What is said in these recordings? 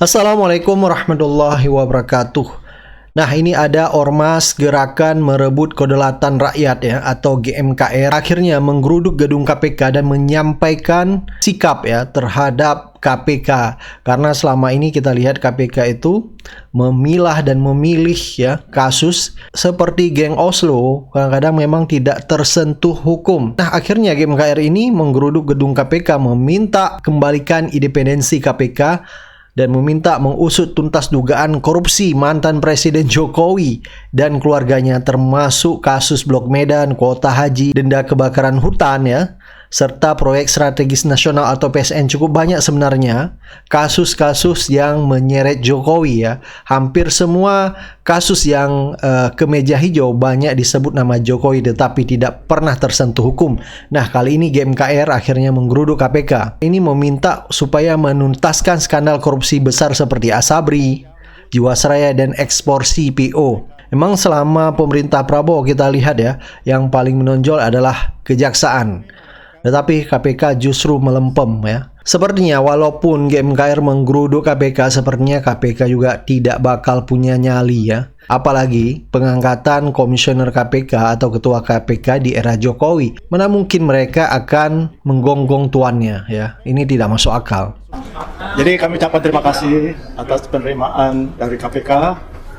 Assalamualaikum warahmatullahi wabarakatuh. Nah, ini ada Ormas Gerakan Merebut Kedaulatan Rakyat ya, atau GMKR, akhirnya menggeruduk gedung KPK dan menyampaikan sikap ya terhadap KPK. Karena selama ini kita lihat KPK itu memilah dan memilih ya kasus seperti geng Oslo, kadang-kadang memang tidak tersentuh hukum. Nah, akhirnya GMKR ini menggeruduk gedung KPK, meminta kembalikan independensi KPK dan meminta mengusut tuntas dugaan korupsi mantan Presiden Jokowi dan keluarganya, termasuk kasus Blok Medan, kuota haji, denda kebakaran hutan ya, serta proyek strategis nasional atau PSN. Cukup banyak sebenarnya kasus-kasus yang menyeret Jokowi ya. Hampir semua kasus yang ke meja hijau banyak disebut nama Jokowi tetapi tidak pernah tersentuh hukum. Nah, kali ini GMKR akhirnya menggeruduk KPK. Ini meminta supaya menuntaskan skandal korupsi besar seperti Asabri, Jiwasraya, dan ekspor CPO. Memang selama pemerintah Prabowo kita lihat ya, yang paling menonjol adalah kejaksaan. Tetapi KPK justru melempem ya. Sepertinya walaupun GMKR menggeruduk KPK, sepertinya KPK juga tidak bakal punya nyali ya. Apalagi pengangkatan komisioner KPK atau ketua KPK di era Jokowi. Mana mungkin mereka akan menggonggong tuannya ya. Ini tidak masuk akal. Jadi kami ucapkan terima kasih atas penerimaan dari KPK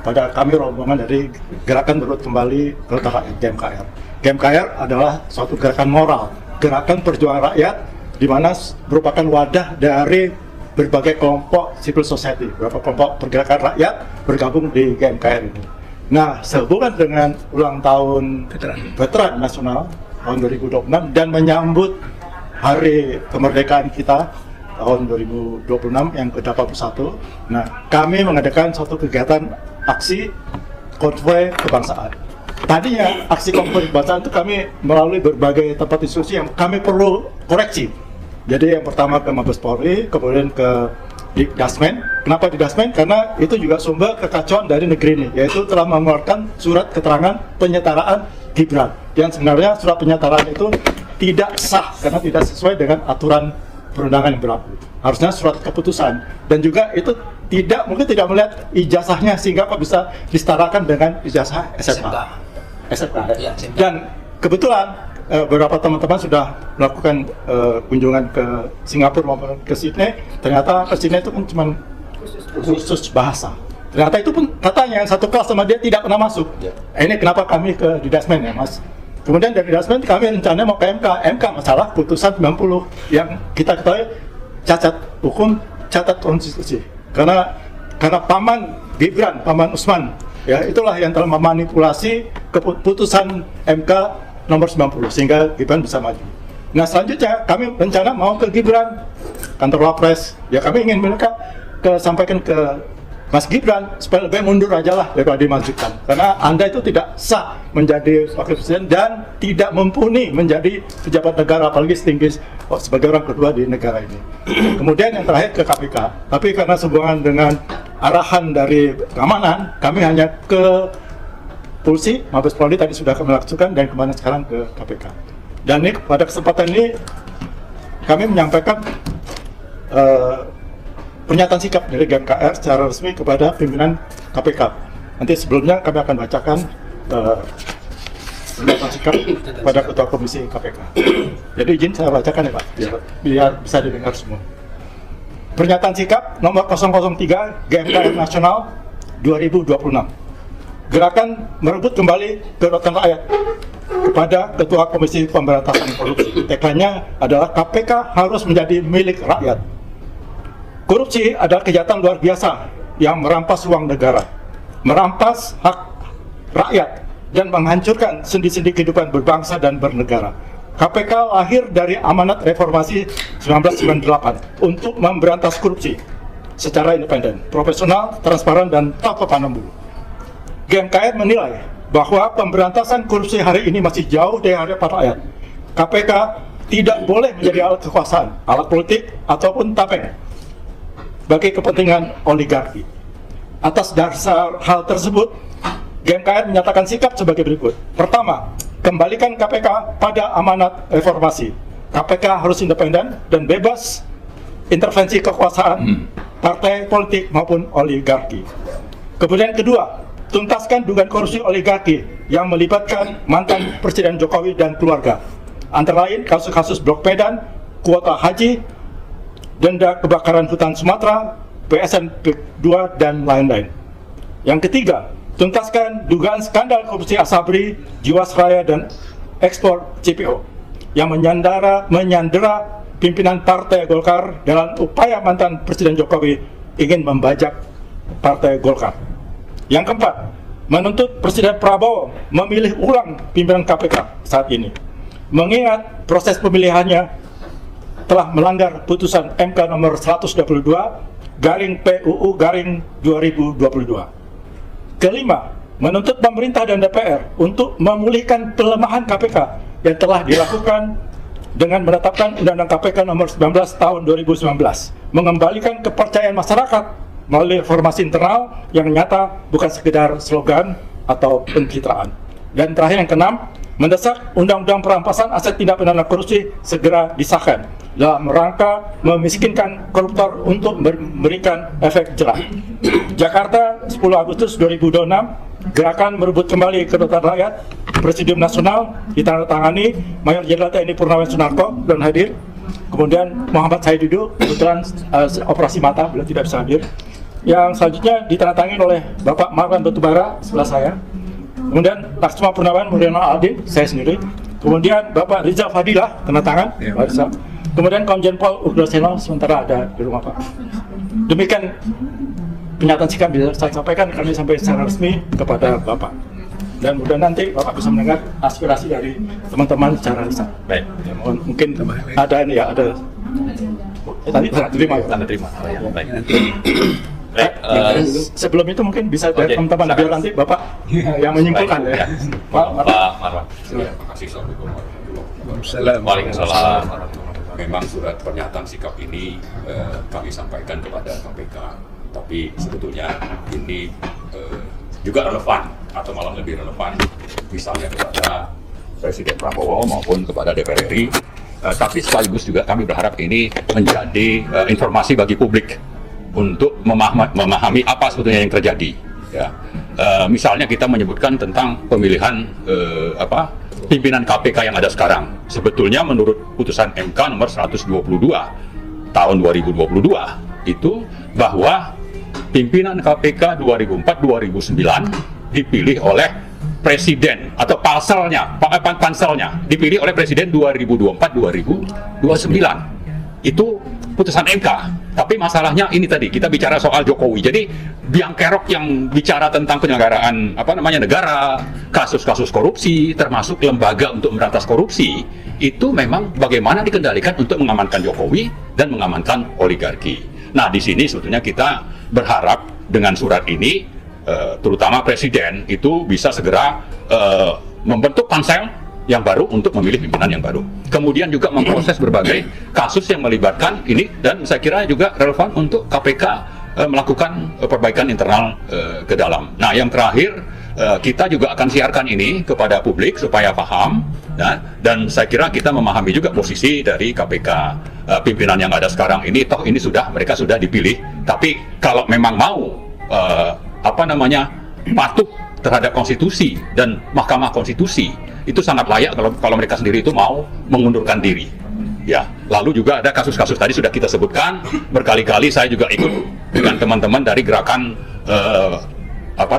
pada kami rombongan dari Gerakan Merebut Kembali Kedaulatan Rakyat GMKR. GMKR adalah suatu gerakan moral, gerakan perjuangan rakyat, di mana merupakan wadah dari berbagai kelompok civil society, beberapa kelompok pergerakan rakyat bergabung di GMKR ini. Nah, sehubungan dengan ulang tahun Veteran Nasional tahun 2026 dan menyambut hari kemerdekaan kita tahun 2026 yang ke-81, nah kami mengadakan suatu kegiatan aksi konvoi kebangsaan. Tadinya aksi konvoi kebangsaan itu kami melalui berbagai tempat institusi yang kami perlu koreksi. Jadi yang pertama ke Mabes Polri, kemudian ke Dasmen. Kenapa di Dasmen? Karena itu juga sumber kekacauan dari negeri ini, yaitu telah mengeluarkan surat keterangan penyetaraan Gibran. Yang sebenarnya surat penyetaraan itu tidak sah karena tidak sesuai dengan aturan perundangan yang berlaku. Harusnya surat keputusan, dan juga itu mungkin tidak melihat ijazahnya sehingga kok bisa disetarakan dengan ijazah SMA. Ya, dan kebetulan beberapa teman-teman sudah melakukan kunjungan ke Singapura maupun ke Sydney. Ternyata ke Sydney itu pun cuma khusus bahasa. Ternyata itu pun katanya yang satu kelas sama dia tidak pernah masuk. Ini kenapa kami ke Didasmen ya Mas. Kemudian dari Didasmen kami rencananya mau ke MK masalah putusan 90 yang kita ketahui cacat hukum, cacat konstitusi. Karena paman Gibran, paman Usman, ya itulah yang telah memanipulasi keputusan MK nomor 90 sehingga Gibran bisa maju. Nah, selanjutnya kami rencana mau ke Gibran, kantor Wapres. Ya kami ingin mereka sampaikan ke Mas Gibran supaya lebih mundur aja lah daripada dimajukan. Karena Anda itu tidak sah menjadi wakil presiden dan tidak mumpuni menjadi pejabat negara, apalagi setinggi sebagai orang kedua di negara ini. Kemudian yang terakhir ke KPK. Tapi karena sehubungan dengan arahan dari keamanan, kami hanya ke Pulsi, Mabes Polri tadi sudah kami lakukan, dan kemarin sekarang ke KPK. Dan ini pada kesempatan ini kami menyampaikan pernyataan sikap dari GMKR secara resmi kepada pimpinan KPK. Nanti sebelumnya kami akan bacakan pernyataan sikap pada Ketua Komisi KPK. Jadi izin saya bacakan ya Pak, biar bisa didengar semua. Pernyataan sikap nomor 003 GMKR Nasional 2026. Gerakan merebut kembali kedaulatan rakyat kepada Ketua Komisi Pemberantasan Korupsi. Tagline-nya adalah KPK harus menjadi milik rakyat. Korupsi adalah kejahatan luar biasa yang merampas uang negara, merampas hak rakyat, dan menghancurkan sendi-sendi kehidupan berbangsa dan bernegara. KPK lahir dari amanat reformasi 1998 untuk memberantas korupsi secara independen, profesional, transparan, dan tanpa pandang bulu. GMKR menilai bahwa pemberantasan korupsi hari ini masih jauh dari harapan rakyat. KPK tidak boleh menjadi alat kekuasaan, alat politik, ataupun tameng bagi kepentingan oligarki. Atas dasar hal tersebut, GMKR menyatakan sikap sebagai berikut. Pertama, kembalikan KPK pada amanat reformasi. KPK harus independen dan bebas intervensi kekuasaan partai politik maupun oligarki. Kemudian kedua, tuntaskan dugaan korupsi oligarki yang melibatkan mantan Presiden Jokowi dan keluarga, antara lain kasus-kasus Blok Medan, kuota haji, denda kebakaran hutan Sumatera, PSN 2 dan lain-lain. Yang ketiga, tuntaskan dugaan skandal korupsi Asabri, Jiwasraya dan ekspor CPO yang menyandera pimpinan Partai Golkar dalam upaya mantan Presiden Jokowi ingin membajak Partai Golkar. Yang keempat, menuntut Presiden Prabowo memilih ulang pimpinan KPK saat ini, mengingat proses pemilihannya telah melanggar putusan MK nomor 122/PUU/2022. Kelima, menuntut pemerintah dan DPR untuk memulihkan pelemahan KPK yang telah dilakukan dengan menetapkan Undang-Undang KPK nomor 19 tahun 2019, mengembalikan kepercayaan masyarakat melalui reformasi internal yang nyata, bukan sekedar slogan atau pencitraan. Dan terakhir, yang keenam, mendesak Undang-Undang Perampasan Aset Tindak Pidana Korupsi segera disahkan dalam rangka memiskinkan koruptor untuk memberikan efek jerah. Jakarta, 10 Agustus 2026, Gerakan Merebut Kembali Kedaulatan Rakyat, Presidium Nasional, ditandatangani Mayor Jenderal TNI Purnawirawan Sunarko dan hadir. Kemudian Muhammad Saididu, kebetulan operasi mata, beliau tidak bisa hadir. Yang selanjutnya ditandatangani oleh Bapak Marwan Batubara, sebelah saya. Kemudian Laksma Purnawan Muriano Aldin, saya sendiri. Kemudian Bapak Rizal Fadilah, tanda tangan, Pak Rizal. Kemudian Komjen Pol Ugroseno, sementara ada di rumah Pak. Demikian pernyataan sikap bisa saya sampaikan, kami sampai secara resmi kepada Bapak. Dan mudah nanti Bapak bisa mendengar aspirasi dari teman-teman secara lisan. Baik. Ya, mohon, mungkin ada ini ya, ada. Tadi tanda terima ya. Tanda terima. Oh, ya. Baik. Baik, sebelum itu mungkin bisa dari teman-teman, biar nanti Bapak yang menyimpulkan ya. Pak Marwan. Terima kasih. Assalamualaikum warahmatullahi Assalamualaikum. Waalaikumsalam. Memang surat pernyataan sikap ini kami sampaikan kepada KPK, tapi sebetulnya ini juga relevan atau malah lebih relevan misalnya kepada Presiden Prabowo maupun kepada DPR RI. Tapi sekaligus juga kami berharap ini menjadi informasi bagi publik untuk memahami apa sebetulnya yang terjadi. Ya. Misalnya kita menyebutkan tentang pemilihan pimpinan KPK yang ada sekarang. Sebetulnya menurut putusan MK nomor 122 tahun 2022 itu bahwa pimpinan KPK 2004-2009 dipilih oleh Presiden atau panselnya dipilih oleh Presiden 2024-2029. Itu putusan MK. Tapi masalahnya ini tadi kita bicara soal Jokowi. Jadi biang kerok yang bicara tentang penyelenggaraan negara, kasus-kasus korupsi, termasuk lembaga untuk memberantas korupsi, itu memang bagaimana dikendalikan untuk mengamankan Jokowi dan mengamankan oligarki. Nah, di sini sebetulnya kita berharap dengan surat ini, terutama Presiden itu bisa segera membentuk pansel yang baru untuk memilih pimpinan yang baru. Kemudian juga memproses berbagai kasus yang melibatkan ini, dan saya kira juga relevan untuk KPK melakukan perbaikan internal ke dalam. Nah, yang terakhir, kita juga akan siarkan ini kepada publik supaya paham, dan saya kira kita memahami juga posisi dari KPK pimpinan yang ada sekarang ini. Toh ini mereka sudah dipilih, tapi kalau memang mau patuh terhadap konstitusi dan Mahkamah Konstitusi, itu sangat layak kalau mereka sendiri itu mau mengundurkan diri. Ya, lalu juga ada kasus-kasus tadi sudah kita sebutkan berkali-kali. Saya juga ikut dengan teman-teman dari gerakan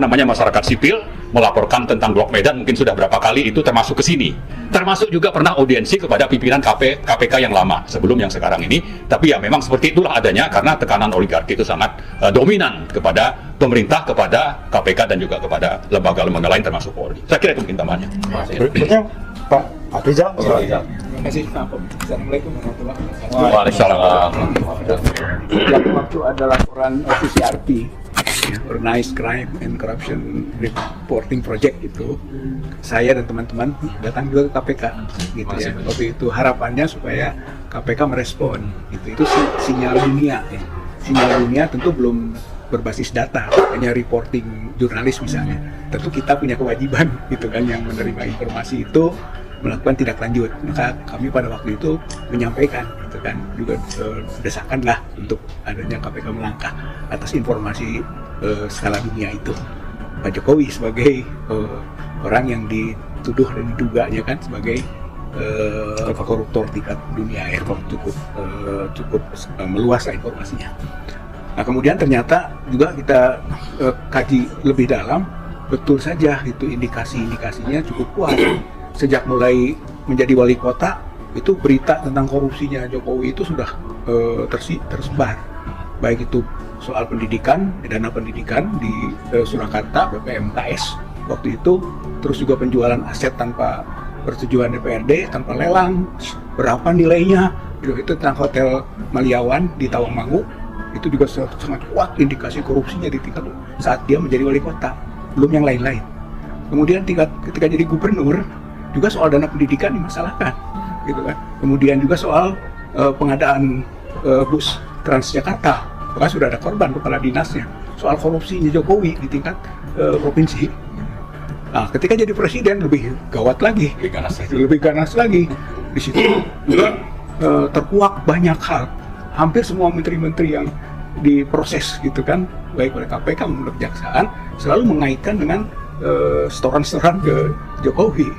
masyarakat sipil melaporkan tentang Blok Medan, mungkin sudah berapa kali itu termasuk ke sini. Termasuk juga pernah audiensi kepada pimpinan KPK yang lama sebelum yang sekarang ini. Tapi ya memang seperti itulah adanya karena tekanan oligarki itu sangat dominan kepada pemerintah, kepada KPK dan juga kepada lembaga-lembaga lain termasuk Polri. Saya kira itu mungkin tambahannya. Berikutnya Pak Rizal. Terima kasih. Assalamualaikum warahmatullahi wabarakatuh. Waalaikumsalam. Waktu ada laporan OCCRP, Organized Crime and Corruption Reporting Project itu, saya dan teman-teman datang juga ke KPK, gitu ya. Waktu itu harapannya supaya KPK merespon, itu sinyal dunia. Ya. Sinyal dunia tentu belum berbasis data, hanya reporting jurnalis misalnya. Tentu kita punya kewajiban, gitu kan, yang menerima informasi itu melakukan tindak lanjut. Maka kami pada waktu itu menyampaikan, gitu kan, juga desakan lah untuk adanya KPK melangkah atas informasi skala dunia itu. Pak Jokowi sebagai orang yang dituduh dan diduganya kan sebagai koruptor tingkat dunia, cukup meluas lah informasinya. Nah kemudian ternyata juga kita kaji lebih dalam, betul saja itu indikasinya cukup kuat. Sejak mulai menjadi wali kota, itu berita tentang korupsinya Jokowi itu sudah tersebar. Baik itu soal pendidikan, dana pendidikan di Surakarta, BPMKS waktu itu, terus juga penjualan aset tanpa persetujuan DPRD, tanpa lelang, berapa nilainya, itu tentang Hotel Maliawan di Tawangmangu, itu juga sangat kuat indikasi korupsinya di tingkat saat dia menjadi wali kota, belum yang lain-lain. Kemudian ketika jadi gubernur, juga soal dana pendidikan dimasalahkan, gitu kan. Kemudian juga soal pengadaan bus Transjakarta, bahkan sudah ada korban kepala dinasnya. Soal korupsinya Jokowi di tingkat provinsi. Nah, ketika jadi presiden lebih gawat lagi, lebih ganas lagi. Di situ juga terkuak banyak hal. Hampir semua menteri-menteri yang diproses, gitu kan, baik oleh KPK maupun kejaksaan, selalu mengaitkan dengan setoran-setoran ke Jokowi.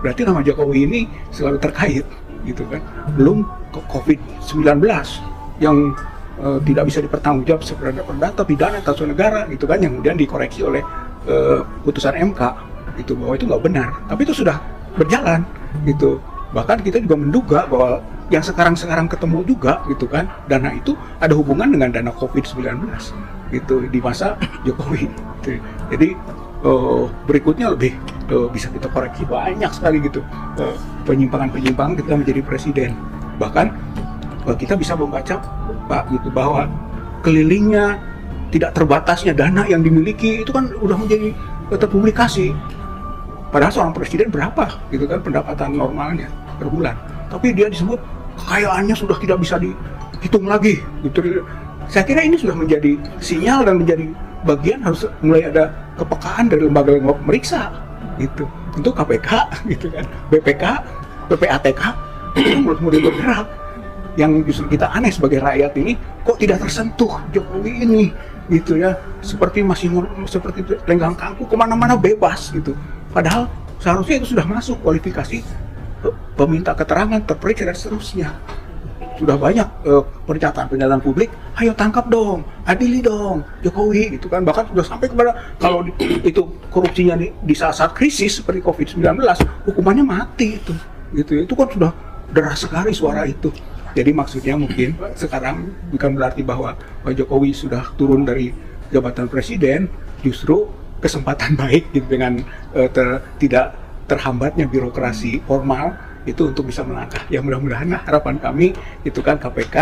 Berarti nama Jokowi ini selalu terkait, gitu kan. Belum COVID-19 yang tidak bisa dipertanggungjawab sebagai perdata pidana tata negara, gitu kan, yang kemudian dikoreksi oleh putusan MK, itu bahwa itu nggak benar. Tapi itu sudah berjalan, gitu. Bahkan kita juga menduga bahwa yang sekarang ketemu juga, gitu kan, dana itu ada hubungan dengan dana COVID-19, gitu, di masa Jokowi. Gitu. Jadi berikutnya lebih bisa kita koreksi banyak sekali, gitu, penyimpangan-penyimpangan ketika menjadi presiden. Bahkan kita bisa membaca, Pak, gitu, bahwa kelilingnya tidak terbatasnya dana yang dimiliki itu kan udah menjadi terpublikasi. Padahal seorang presiden berapa, gitu kan, pendapatan normalnya per bulan, tapi dia disebut kekayaannya sudah tidak bisa dihitung lagi, gitu. Saya kira ini sudah menjadi sinyal dan menjadi bagian harus mulai ada kepekaan dari lembaga-lembaga pemeriksa, gitu, untuk KPK, gitu kan, BPK, PPATK itu mulai bergerak. Yang justru kita aneh sebagai rakyat ini, kok tidak tersentuh Jokowi ini, gitu ya, seperti masih seperti lenggang kangkung kemana-mana bebas, gitu. Padahal seharusnya itu sudah masuk kualifikasi peminta keterangan, terperiksa dan seterusnya. Sudah banyak pernyataan publik, ayo tangkap dong, adili dong Jokowi, gitu kan. Bahkan sudah sampai kepada kalau itu korupsinya di saat krisis seperti COVID-19, hukumannya mati itu, gitu. Itu kan sudah deras sekali suara itu. Jadi maksudnya mungkin sekarang bukan berarti bahwa Pak Jokowi sudah turun dari jabatan presiden, justru kesempatan baik, gitu, dengan tidak terhambatnya birokrasi formal itu untuk bisa melangkah. Ya mudah-mudahan harapan kami itu kan KPK,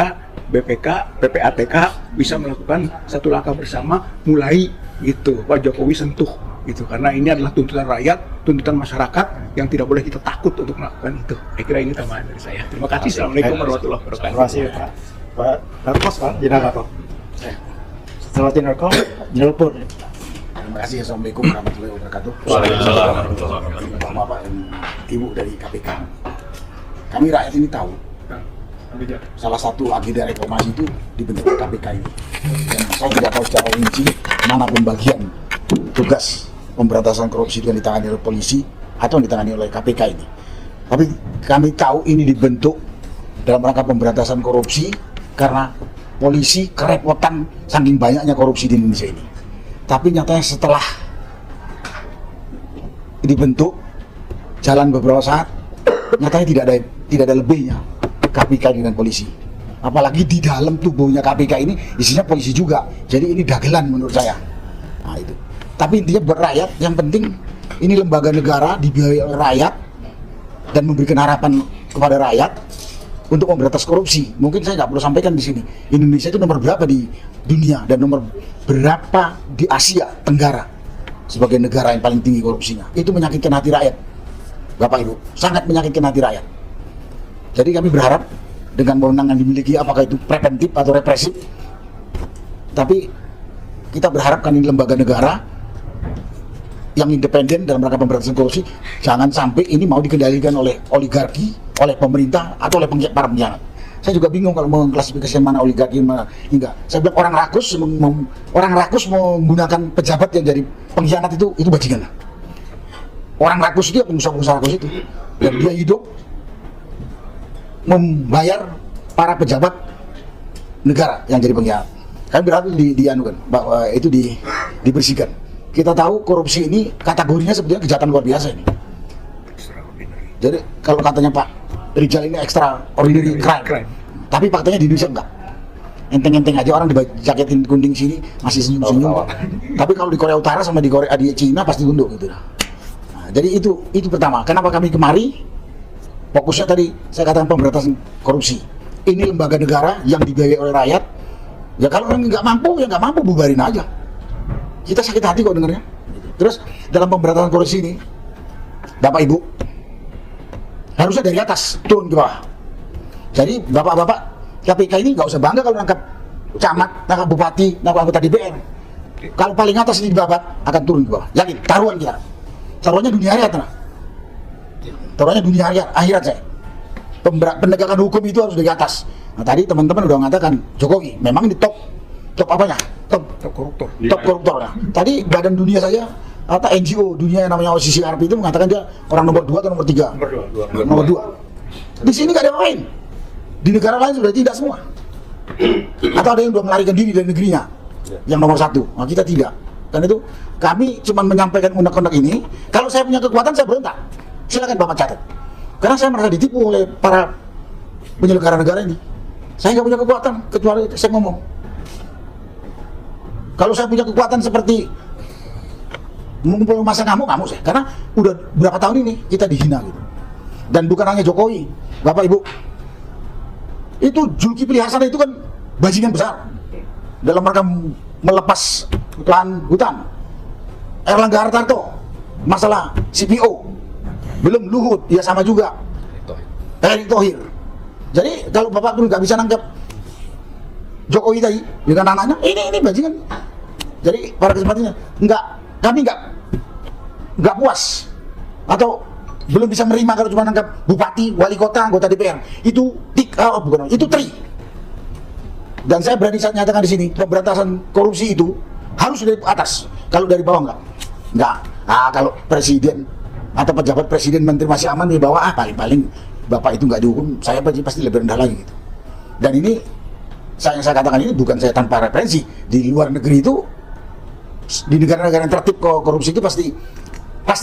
BPK, PPATK bisa melakukan satu langkah bersama, mulai, gitu, Pak Jokowi sentuh, gitu, karena ini adalah tuntutan rakyat, tuntutan masyarakat yang tidak boleh kita takut untuk melakukan itu. Saya kira ini tambahan dari saya. Terima kasih. Assalamualaikum warahmatullahi wabarakatuh. Terima kasih, Pak Narkos, Pak Jenderal Narkos. Setelah Jenderal Jenderal Pur. Terima kasih. Assalamualaikum warahmatullahi wabarakatuh. Waalaikumsalam warahmatullahi wabarakatuh. Bapak dan Ibu dari KPK. Kami rakyat ini tahu salah satu agenda reformasi itu dibentuk KPK ini. Dan saya tidak tahu secara rinci mana pembagian tugas pemberantasan korupsi yang ditangani oleh polisi atau yang ditangani oleh KPK ini. Tapi kami tahu ini dibentuk dalam rangka pemberantasan korupsi karena polisi kerepotan saking banyaknya korupsi di Indonesia ini. Tapi nyatanya setelah dibentuk jalan beberapa saat, nyatanya tidak ada lebihnya KPK dengan polisi. Apalagi di dalam tubuhnya KPK ini isinya polisi juga. Jadi ini dagelan menurut saya. Nah itu. Tapi intinya buat rakyat, yang penting ini lembaga negara dibiayai oleh rakyat dan memberikan harapan kepada rakyat untuk memberantas korupsi. Mungkin saya nggak perlu sampaikan di sini. Indonesia itu nomor berapa di dunia dan nomor berapa di Asia Tenggara sebagai negara yang paling tinggi korupsinya. Itu menyakitkan hati rakyat, Bapak Ibu, sangat menyakitkan hati rakyat. Jadi kami berharap dengan wewenang yang dimiliki, apakah itu preventif atau represif, tapi kita berharap kan ini lembaga negara yang independen dalam rangka pemberantasan korupsi, jangan sampai ini mau dikendalikan oleh oligarki, oleh pemerintah, atau oleh para pengkhianat. Saya juga bingung kalau mengklasifikasi mana oligarki, mana enggak. Saya bilang orang rakus menggunakan pejabat yang jadi pengkhianat itu bajingan. Orang rakus itu, pengusaha-pengusaha rakus itu, dan dia hidup membayar para pejabat negara yang jadi pengkhianat. Kan berarti dianukan bahwa itu dibersihkan. Kita tahu korupsi ini kategorinya sebetulnya kejahatan luar biasa ini. Jadi kalau katanya Pak Rijal ini extraordinary crime. Tapi faktanya di Indonesia enggak. Enteng-enteng aja orang dijaketin kuning sini masih senyum-senyum. Tapi kalau di Korea Utara sama di Cina pasti tunduk gitu. Nah, jadi itu pertama. Kenapa kami kemari? Fokusnya tadi saya katakan pemberantasan korupsi. Ini lembaga negara yang dibiayai oleh rakyat. Ya kalau orang nggak mampu, ya nggak mampu, bubarin aja. Kita sakit hati kok dengarnya. Terus dalam pemberantasan korupsi ini, Bapak Ibu, harusnya dari atas turun ke bawah. Jadi bapak-bapak KPK ini nggak usah bangga kalau nangkap camat, nangkap bupati, nangkap anggota DPR. Kalau paling atas ini babat akan turun ke bawah. Yakin, taruhan kita. Taruhannya dunia akhirat. Taruhannya dunia akhirat saya. Penegakan hukum itu harus dari atas. Nah, tadi teman-teman udah mengatakan Jokowi memang ini top apanya? Top koruptor. Nah, tadi badan dunia saya atau NGO dunia yang namanya OCCRP itu mengatakan dia orang nomor 2 atau nomor 3? Nomor 2. Di sini nggak ada yang lain. Di negara lain sudah tidak semua. Atau ada yang sudah melarikan diri dari negerinya. Yang nomor 1. Nah, kita tidak. Karena itu kami cuma menyampaikan undang-undang ini. Kalau saya punya kekuatan saya berontak. Silakan Bapak catat. Karena saya merasa ditipu oleh para penyelenggara negara ini. Saya nggak punya kekuatan kecuali saya ngomong. Kalau saya punya kekuatan seperti mengumpul masa ngamuk saya. Karena udah berapa tahun ini kita dihina gitu. Dan bukan hanya Jokowi, Bapak Ibu. Itu Zulkifli Hasan itu kan bajingan besar dalam rangka melepas lahan hutan. Erlangga Hartarto masalah CPO, belum Luhut ya sama juga. Erick Thohir. Jadi kalau Bapak pun nggak bisa nangkap Jokowi tadi dengan anaknya, ini bajingan. Jadi pada kesempatannya kami nggak puas atau belum bisa menerima kalau cuma nangkap bupati, wali kota, anggota DPR. Itu itu tri. Dan saya berani saya nyatakan di sini, pemberantasan korupsi itu harus dari atas. Kalau dari bawah enggak. Kalau presiden atau pejabat presiden, menteri masih aman di bawah, paling-paling Bapak itu nggak dihukum, saya pasti lebih rendah lagi gitu. Dan ini saya katakan ini bukan saya tanpa referensi. Di luar negeri itu, di negara-negara yang tertib korupsi itu pasti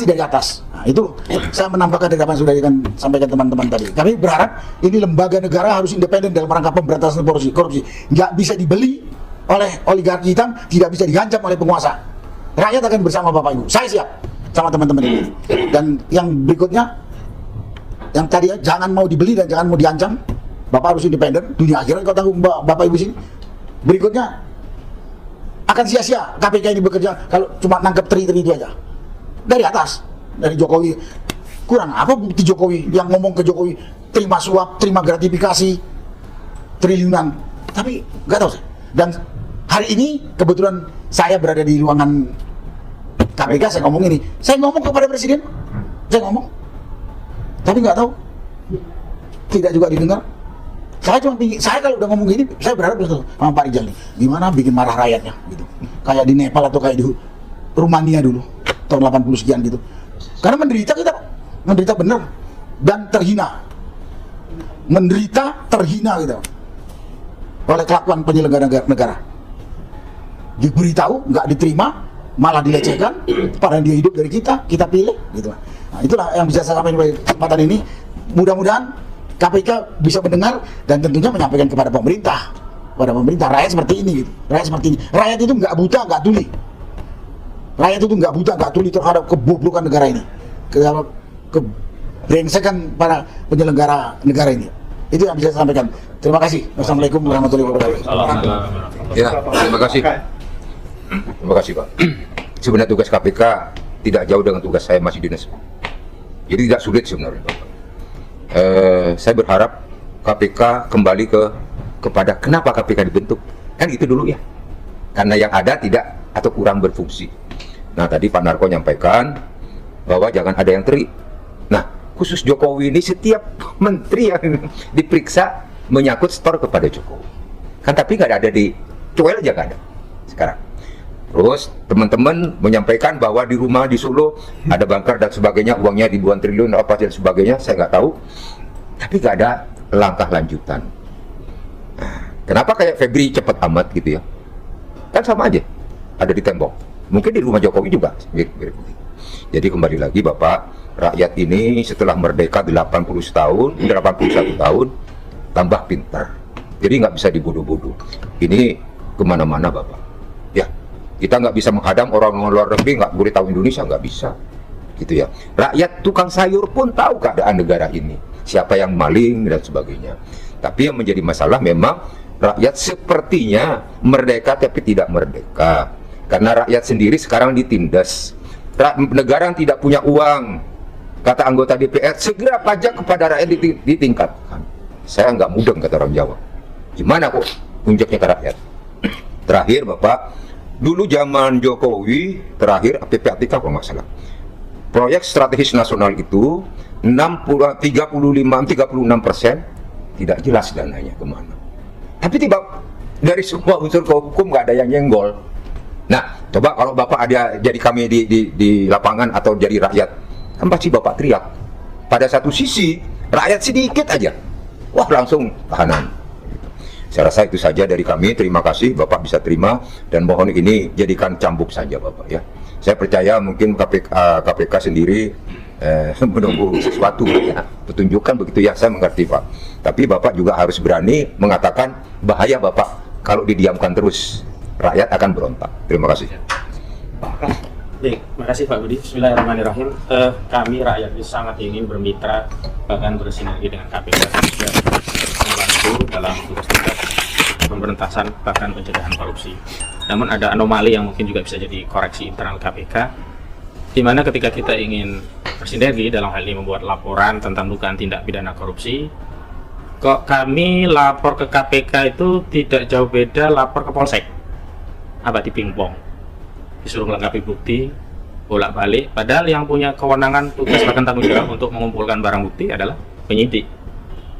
dari atas. Nah, itu saya menambahkan dari apa yang sudah disampaikan teman-teman tadi. Kami berharap ini lembaga negara harus independen dalam rangka pemberantasan korupsi. Nggak bisa dibeli oleh oligarki hitam, tidak bisa dihancam oleh penguasa. Rakyat akan bersama Bapak Ibu. Saya siap sama teman-teman ini. Dan yang berikutnya, yang tadi jangan mau dibeli dan jangan mau diancam. Bapak harus independen. Dunia akhirat kalau tanggung Bapak Ibu sini. Berikutnya akan sia-sia KPK ini bekerja kalau cuma nangkep tri itu aja. Dari atas, dari Jokowi. Kurang apa bukti Jokowi yang ngomong ke Jokowi terima suap, terima gratifikasi triliunan. Tapi nggak tahu saya. Dan hari ini kebetulan saya berada di ruangan KPK, saya ngomong ini. Saya ngomong kepada Presiden. Saya ngomong. Tapi nggak tahu. Tidak juga didengar. Saya kalau udah ngomong gini, saya berharap sama Pak Rijal nih, gimana bikin marah rakyatnya gitu. Kayak di Nepal atau kayak di Rumania dulu, tahun 80 sekian gitu. Karena menderita kita, menderita benar dan terhina. Menderita, terhina gitu. Oleh kelakuan penyelenggara negara. Diberitahu, nggak diterima, malah dilecehkan, padahal dia hidup dari kita pilih gitu. Nah, itulah yang bisa saya sampaikan pada kesempatan ini. Mudah-mudahan KPK bisa mendengar dan tentunya menyampaikan kepada pemerintah, rakyat seperti ini gitu. Rakyat itu nggak buta, nggak tuli. Rakyat itu nggak buta, nggak tuli terhadap kebobrokan negara ini, kebrengsekan para penyelenggara negara ini. Itu yang bisa saya sampaikan. Terima kasih. Wassalamualaikum warahmatullahi wabarakatuh. Ya, terima kasih. Terima kasih, Pak. Sebenarnya tugas KPK tidak jauh dengan tugas saya masih dinas. Jadi tidak sulit sebenarnya. Saya berharap KPK kembali kepada kenapa KPK dibentuk. Kan itu dulu ya. Karena yang ada tidak atau kurang berfungsi. Nah, tadi Pak Narko nyampaikan bahwa jangan ada yang teri. Nah, khusus Jokowi ini setiap menteri yang diperiksa menyangkut store kepada Jokowi. Kan tapi nggak ada di Cuel aja nggak ada sekarang. Terus teman-teman menyampaikan bahwa di rumah di Solo ada bunker dan sebagainya, uangnya ribuan triliun apa dan sebagainya, saya nggak tahu. Tapi nggak ada langkah lanjutan. Nah, kenapa kayak Febri cepat amat gitu ya? Kan sama aja, ada di tembok. Mungkin di rumah Jokowi juga mirip-mirip. Jadi kembali lagi Bapak, rakyat ini setelah merdeka 81 tahun, tambah pintar. Jadi nggak bisa dibodoh-bodoh. Ini kemana-mana Bapak. Ya, kita nggak bisa menghadang orang luar negeri, nggak boleh tahu Indonesia, nggak bisa. Gitu ya. Rakyat tukang sayur pun tahu keadaan negara ini. Siapa yang maling dan sebagainya. Tapi yang menjadi masalah memang rakyat sepertinya merdeka tapi tidak merdeka. Karena rakyat sendiri sekarang ditindas. Negara yang tidak punya uang, kata anggota DPR, segera pajak kepada rakyat ditingkatkan. Saya nggak mudeng, kata orang Jawa. Gimana kok puncaknya ke rakyat? Terakhir Bapak, dulu zaman Jokowi, terakhir PPATK kalau nggak salah, proyek strategis nasional itu 36% tidak jelas dananya kemana. Tapi tiba dari semua unsur hukum nggak ada yang nyenggol. Nah, coba kalau Bapak ada jadi kami di lapangan atau jadi rakyat, kan pasti Bapak teriak. Pada satu sisi, rakyat sedikit aja, wah langsung tahanan. Saya rasa itu saja dari kami. Terima kasih Bapak bisa terima, dan mohon ini jadikan cambuk saja Bapak ya. Saya percaya mungkin KPK sendiri menunggu sesuatu ya, petunjukan begitu ya, saya mengerti Pak. Tapi Bapak juga harus berani mengatakan bahaya Bapak kalau didiamkan terus, rakyat akan berontak. Terima kasih. Baik, terima kasih Pak Budi. Bismillahirrahmanirrahim. Kami rakyat ini sangat ingin bermitra, bahkan bersinergi dengan KPK supaya membantu dalam tugas-tugas pemberantasan bahkan pencegahan korupsi. Namun ada anomali yang mungkin juga bisa jadi koreksi internal KPK, di mana ketika kita ingin bersinergi dalam hal ini membuat laporan tentang dugaan tindak pidana korupsi, kok kami lapor ke KPK itu tidak jauh beda lapor ke Polsek. Apa di pingpong, disuruh melengkapi bukti, bolak-balik, padahal yang punya kewenangan, tugas bahkan tanggung jawab untuk mengumpulkan barang bukti adalah penyidik,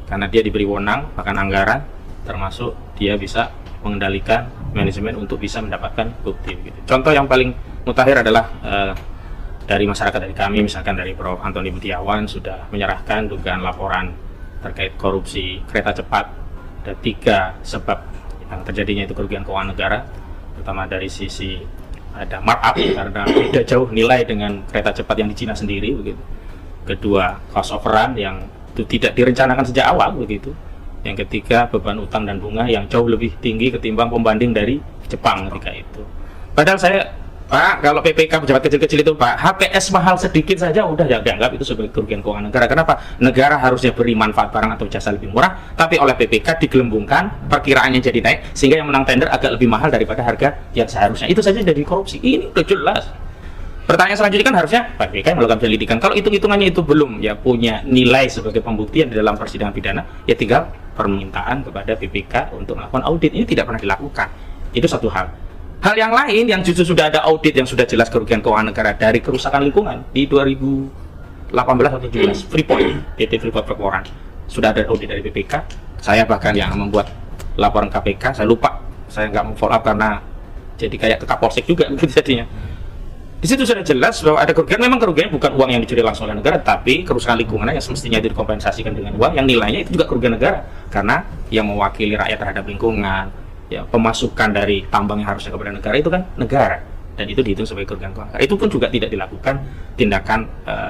karena dia diberi wewenang bahkan anggaran, termasuk dia bisa mengendalikan manajemen untuk bisa mendapatkan bukti gitu. Contoh yang paling mutakhir adalah dari masyarakat, dari kami, misalkan dari Prof. Antoni Budiawan sudah menyerahkan dugaan laporan terkait korupsi kereta cepat. Ada 3 sebab yang terjadinya itu kerugian keuangan negara, terutama dari sisi ada markup karena beda jauh nilai dengan kereta cepat yang di Cina sendiri begitu. Kedua, cost overrun yang itu tidak direncanakan sejak awal begitu. Yang ketiga, beban utang dan bunga yang jauh lebih tinggi ketimbang pembanding dari Jepang ketika itu. Padahal saya, Pak, kalau PPK pejabat kecil-kecil itu Pak, HPS mahal sedikit saja udah ya dianggap itu sebagai kerugian keuangan negara. Kenapa? Negara harusnya beri manfaat barang atau jasa lebih murah, tapi oleh PPK digelembungkan, perkiraannya jadi naik, sehingga yang menang tender agak lebih mahal daripada harga yang seharusnya. Itu saja jadi korupsi. Ini udah jelas. Pertanyaan selanjutnya kan harusnya PPK melakukan penyelidikan. Kalau hitung-hitungannya itu belum ya punya nilai sebagai pembuktian di dalam persidangan pidana, ya tinggal permintaan kepada PPK untuk melakukan audit. Ini tidak pernah dilakukan. Itu satu hal. Hal yang lain yang justru sudah ada audit yang sudah jelas kerugian keuangan negara dari kerusakan lingkungan di 2018 atau 2017, Freeport, PT Freeport Pengkolan sudah ada audit dari PPK. Saya bahkan yang membuat laporan KPK, saya lupa, saya nggak mau follow up karena jadi kayak ke Kapolsek juga jadinya. Di situ sudah jelas bahwa ada kerugian, memang kerugian bukan uang yang dicuri langsung oleh negara, tapi kerusakan lingkungan yang semestinya dikompensasikan dengan uang yang nilainya itu juga kerugian negara, karena yang mewakili rakyat terhadap lingkungan, ya pemasukan dari tambang yang harusnya kepada negara itu kan negara, dan itu dihitung sebagai kerugian keuangan. Itu pun juga tidak dilakukan tindakan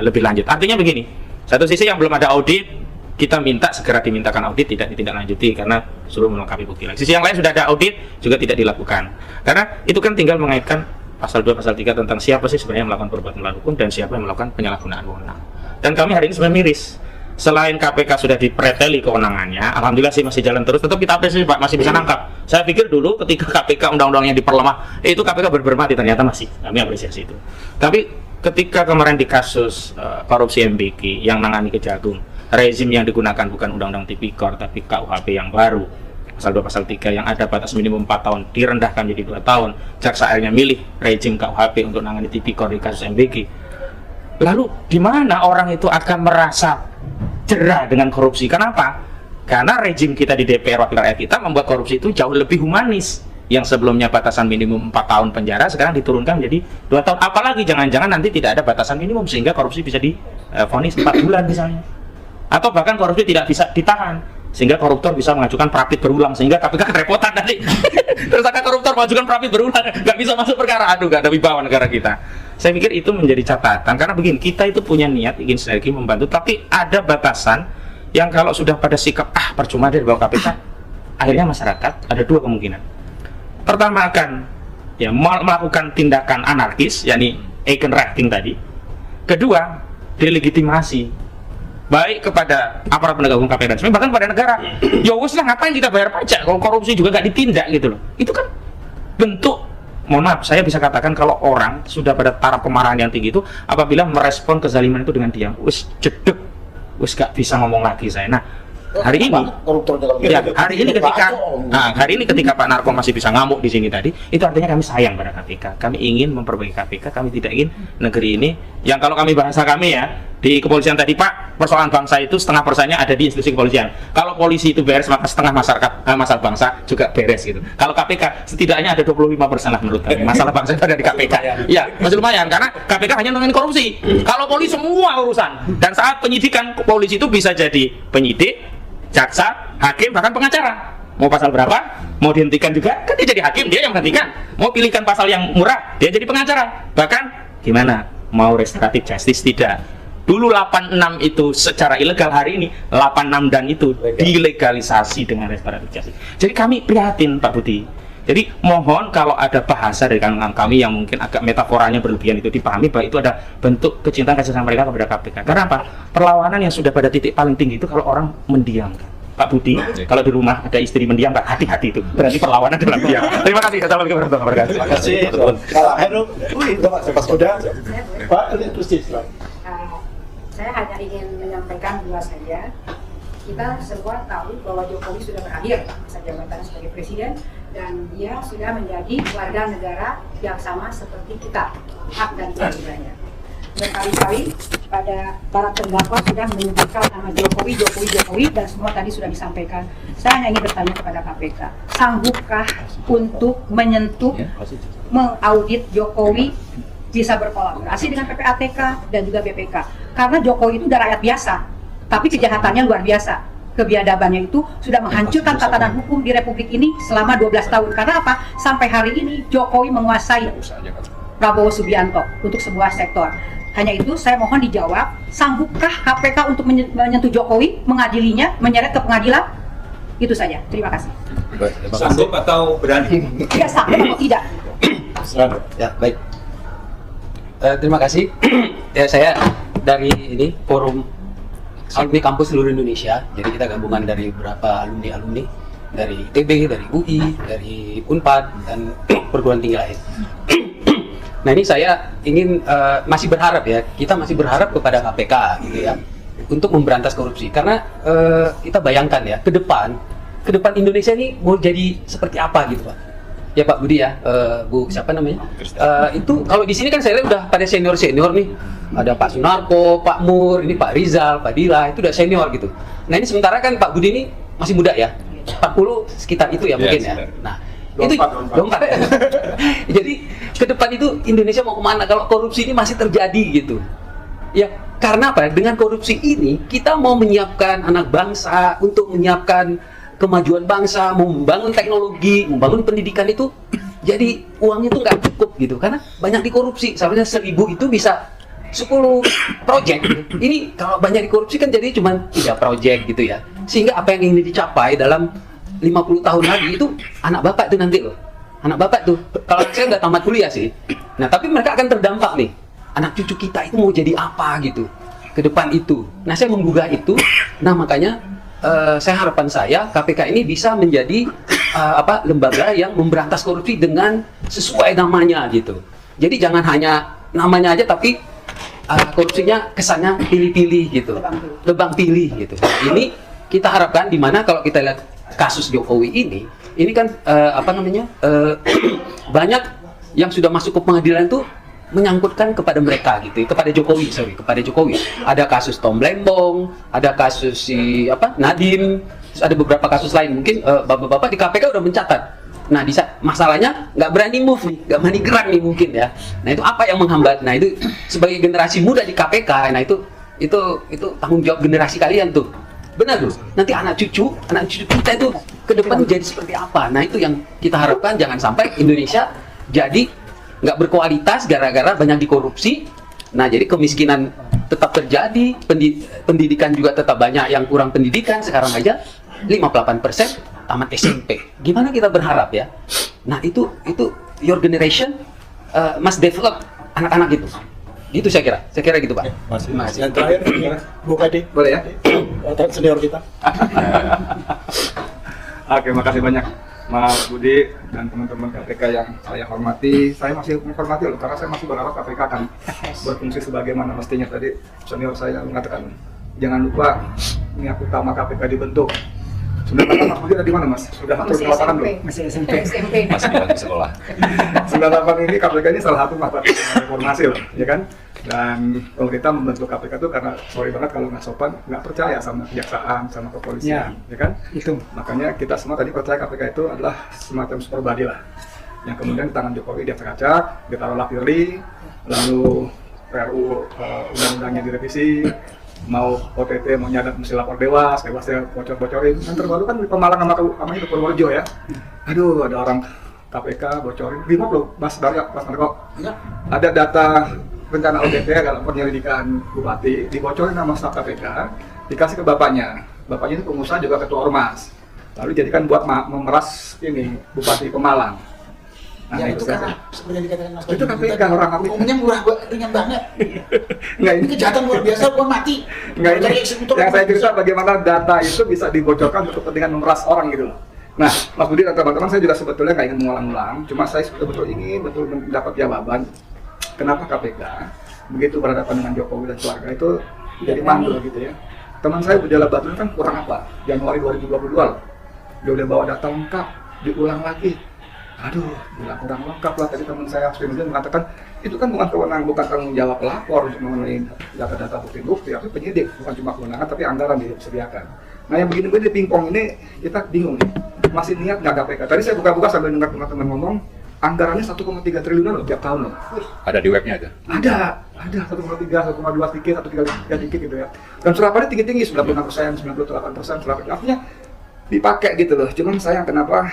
lebih lanjut. Artinya begini, satu sisi yang belum ada audit, kita minta segera dimintakan audit, tidak ditindaklanjuti karena suruh melengkapi bukti lagi. Sisi yang lain sudah ada audit juga tidak dilakukan, karena itu kan tinggal mengaitkan pasal 2, pasal 3 tentang siapa sih sebenarnya yang melakukan perbuatan melawan hukum dan siapa yang melakukan penyalahgunaan wewenang. Dan kami hari ini sebenarnya miris. Selain KPK sudah dipreteli kewenangannya, alhamdulillah sih masih jalan terus. Tetap kita apresiasi Pak, masih bisa nangkap. Saya pikir dulu ketika KPK undang-undangnya diperlemah, itu KPK bermati, ternyata masih. Kami apresiasi itu. Tapi ketika kemarin di kasus korupsi MBK yang nangani Kejagung, rezim yang digunakan bukan undang-undang tipikor tapi KUHP yang baru, pasal 2 pasal 3 yang ada batas minimum 4 tahun direndahkan menjadi 2 tahun. Jaksa akhirnya milih rejim KUHP untuk menangani tipikor di kasus MBG. Lalu di mana orang itu akan merasa jerah dengan korupsi? Kenapa? Karena rejim kita di DPR Wakil Rakyat kita membuat korupsi itu jauh lebih humanis. Yang sebelumnya batasan minimum 4 tahun penjara sekarang diturunkan menjadi 2 tahun. Apalagi jangan-jangan nanti tidak ada batasan minimum sehingga korupsi bisa divonis 4 bulan misalnya. Atau bahkan korupsi tidak bisa ditahan sehingga koruptor bisa mengajukan prapit berulang sehingga KPK kerepotan nanti. Tersangka koruptor mengajukan prapit berulang nggak bisa masuk perkara, aduh nggak ada wibawa negara kita. Saya pikir itu menjadi catatan karena begini, kita itu punya niat ingin sinergi membantu, tapi ada batasan yang kalau sudah pada sikap percuma deh bawa KPK, akhirnya masyarakat ada 2 kemungkinan. Pertama akan ya melakukan tindakan anarkis, yakni eigenrechtting tadi. Kedua, delegitimasi baik kepada aparat penegak hukum KPK dan sebagainya, bahkan pada negara. Ya wes lah, ngapain kita bayar pajak kalau korupsi juga nggak ditindak gitu loh. Itu kan bentuk, mohon maaf, saya bisa katakan kalau orang sudah pada taraf kemarahan yang tinggi itu apabila merespon kezaliman itu dengan diam, wes jedek, wes gak bisa ngomong lagi saya. Nah, hari ini, ya, hari ini ketika Pak Narko masih bisa ngamuk di sini tadi, itu artinya kami sayang pada KPK. Kami ingin memperbaiki KPK. Kami tidak ingin negeri ini, yang kalau kami bahasa kami ya di kepolisian tadi, Pak, persoalan bangsa itu setengah persennya ada di institusi kepolisian. Kalau polisi itu beres, maka setengah masalah bangsa juga beres gitu. Kalau KPK setidaknya ada 25% lah menurut kami. Masalah bangsa itu ada di KPK. Ya, masih lumayan karena KPK hanya menangani korupsi. Kalau polisi semua urusan. Dan saat penyidikan, polisi itu bisa jadi penyidik, jaksa, hakim, bahkan pengacara. Mau pasal berapa, mau dihentikan juga, kan dia jadi hakim, dia yang menghentikan. Mau pilihkan pasal yang murah, dia jadi pengacara. Bahkan gimana, mau restoratif justice tidak. Dulu 86 itu secara ilegal, hari ini 86 dan itu dilegalisasi dengan restoratif justice. Jadi kami prihatin Pak Budi. Jadi mohon kalau ada bahasa dari kalangan kami yang mungkin agak metaforanya berlebihan itu dipahami bahwa itu ada bentuk kecintaan kasih sayang mereka kepada KPK. Karena apa? Perlawanan yang sudah pada titik paling tinggi itu kalau orang mendiamkan. Pak Budi, kalau di rumah ada istri mendiam, Pak, hati-hati itu. Berarti perlawanan dalam diam. Terima kasih. Assalamualaikum warahmatullahi wabarakatuh. Terima kasih. Heru, sudah. Pak, terus saya hanya ingin menyampaikan 2 saja. Kita semua tahu bahwa Jokowi sudah berakhir masa jabatannya sebagai presiden dan dia sudah menjadi warga negara yang sama seperti kita, hak dan kewajibannya. Berkali-kali pada para terdakwa sudah menyebutkan nama Jokowi dan semua tadi sudah disampaikan. Saya hanya ingin bertanya kepada KPK, sanggupkah untuk menyentuh, mengaudit Jokowi, bisa berkolaborasi dengan PPATK dan juga BPK? Karena Jokowi itu udah rakyat biasa, tapi kejahatannya luar biasa. Kebiadabannya itu sudah menghancurkan tatanan hukum di Republik ini selama 12 tahun. Karena apa? Sampai hari ini Jokowi menguasai Prabowo Subianto untuk sebuah sektor. Hanya itu saya mohon dijawab, sanggupkah KPK untuk menyentuh Jokowi, mengadilinya, menyeret ke pengadilan? Itu saja. Terima kasih. Sanggup atau berani? Ya, sanggup atau tidak? Ya, baik. Terima kasih. Ya, saya dari ini forum alumni kampus seluruh Indonesia. Jadi kita gabungan dari beberapa alumni dari ITB, dari UI, dari Unpad dan perguruan tinggi lain. Nah, ini saya ingin masih berharap ya, kita masih berharap kepada KPK gitu ya untuk memberantas korupsi. Karena kita bayangkan ya ke depan Indonesia ini mau jadi seperti apa gitu, Pak. Ya Pak Budi ya, Bu siapa namanya? Itu kalau di sini kan saya lihat udah pada senior nih. Ada Pak Sunarko, Pak Mur, ini Pak Rizal, Pak Dila, itu udah senior gitu. Nah, ini sementara kan Pak Budi ini masih muda ya. 40 sekitar itu ya mungkin ya. Nah, itu lompat. Jadi ke depan itu Indonesia mau kemana kalau korupsi ini masih terjadi gitu? Ya karena apa? Dengan korupsi ini kita mau menyiapkan anak bangsa untuk menyiapkan kemajuan bangsa, membangun teknologi, membangun pendidikan itu, jadi uangnya itu nggak cukup gitu, karena banyak dikorupsi. Seharusnya 1000 itu bisa 10 project. Ini kalau banyak dikorupsi kan jadi cuma 3 project gitu ya. Sehingga apa yang ingin dicapai dalam 50 tahun lagi itu anak bapak itu nanti loh. Anak bapak tuh, kalau saya udah tamat kuliah sih. Nah tapi mereka akan terdampak nih. Anak cucu kita itu mau jadi apa gitu ke depan itu. Nah saya menggugah itu. Nah makanya harapan saya KPK ini bisa menjadi lembaga yang memberantas korupsi dengan sesuai namanya gitu. Jadi jangan hanya namanya aja tapi korupsinya kesannya pilih-pilih gitu, lebang pilih gitu. Ini kita harapkan di mana kalau kita lihat kasus Jokowi ini kan banyak yang sudah masuk ke pengadilan tuh menyangkutkan kepada mereka gitu, kepada Jokowi. Ada kasus Tom Lembong, ada kasus si Nadiem, terus ada beberapa kasus lain. Mungkin bapak-bapak di KPK udah mencatat. Nah, masalahnya nggak berani move nih, nggak berani gerak nih mungkin ya. Nah, itu apa yang menghambat? Nah, itu sebagai generasi muda di KPK, nah itu tanggung jawab generasi kalian tuh. Benar loh. Nanti anak cucu kita itu ke depan jadi seperti apa? Nah, itu yang kita harapkan, jangan sampai Indonesia jadi nggak berkualitas gara-gara banyak dikorupsi. Nah, jadi kemiskinan tetap terjadi, pendidikan juga tetap banyak yang kurang pendidikan. Sekarang aja 58% tamat SMP. Gimana kita berharap ya? Nah, itu your generation must develop anak-anak gitu. Gitu saya kira gitu, Pak. Masih. Yang terakhir, Bu Kadi, boleh ya? Senior kita. Oke, makasih banyak Mas Budi dan teman-teman KPK yang saya hormati. Saya masih menghormati loh, karena saya masih berharap KPK akan berfungsi sebagaimana mestinya. Tadi senior saya mengatakan, jangan lupa niat utama KPK dibentuk. Sudah Mas Budi tadi mana Mas? Sudah atur di lapangan belum? Masih SMP. Masih di sekolah. 98 ini KPK ini salah satu mata reformasi loh, ya kan? Dan kalau kita membentuk KPK itu karena sorry banget kalau nggak sopan, nggak percaya sama kejaksaan, sama kepolisian, ya kan? Itu makanya kita semua tadi percaya KPK itu adalah semacam super body lah, yang kemudian di tangan Jokowi diacak-acak, ditaruhlah Firly, lalu RUU undang-undangnya direvisi, mau OTT mau nyadap mesti lapor Dewas bocor-bocorin. Yang terbaru kan di Pemalang sama itu Purworejo ya. Aduh, ada orang KPK bocorin. Ribut loh, Mas Marco. Ada data rencana OTT dalam penyelidikan bupati dibocorin nama staf KPK, dikasih ke bapaknya. Bapaknya itu pengusaha juga ketua ormas. Lalu dijadikan buat memeras ini Bupati Pemalang. Nah, Ya itu karena seperti yang dikatakan Mas itu KPK orang KPK. Hukumnya murah, ringan banget. Enggak, Ini kejahatan luar biasa, hukuman mati. Enggak, ini Dari eksekutor yang saya cerita bagaimana data itu bisa dibocorkan untuk kepentingan memeras orang gitu loh. Nah, Mas Budi dan teman-teman, saya juga sebetulnya nggak ingin mengulang-ulang, cuma saya betul-betul ingin mendapat jawaban kenapa KPK begitu berhadapan dengan Jokowi dan keluarga itu jadi mandul gitu ya. Teman saya Budi Batu kan kurang apa? Januari 2022 loh. Dia udah bawa data lengkap, diulang lagi. Aduh, bilang kurang lengkap lah. Tadi teman saya kemudian mengatakan itu kan bukan kewenangan, bukan tanggung jawab pelapor untuk mengenai data-data bukti-bukti, tapi penyidik, bukan cuma kewenangan tapi anggaran disediakan. Nah, yang begini-begini pingpong ini kita bingung nih, masih niat nggak KPK? Tadi saya buka-buka sambil dengar teman-teman ngomong, anggarannya 1,3 triliunan loh tiap tahun loh. Ada di webnya aja. Ada 1,3, 1,2 sedikit, 1,3 dikit gitu ya. Dan serapannya tinggi-tinggi, 96%, 98%, serapannya artinya dipakai gitu loh. Cuman sayang kenapa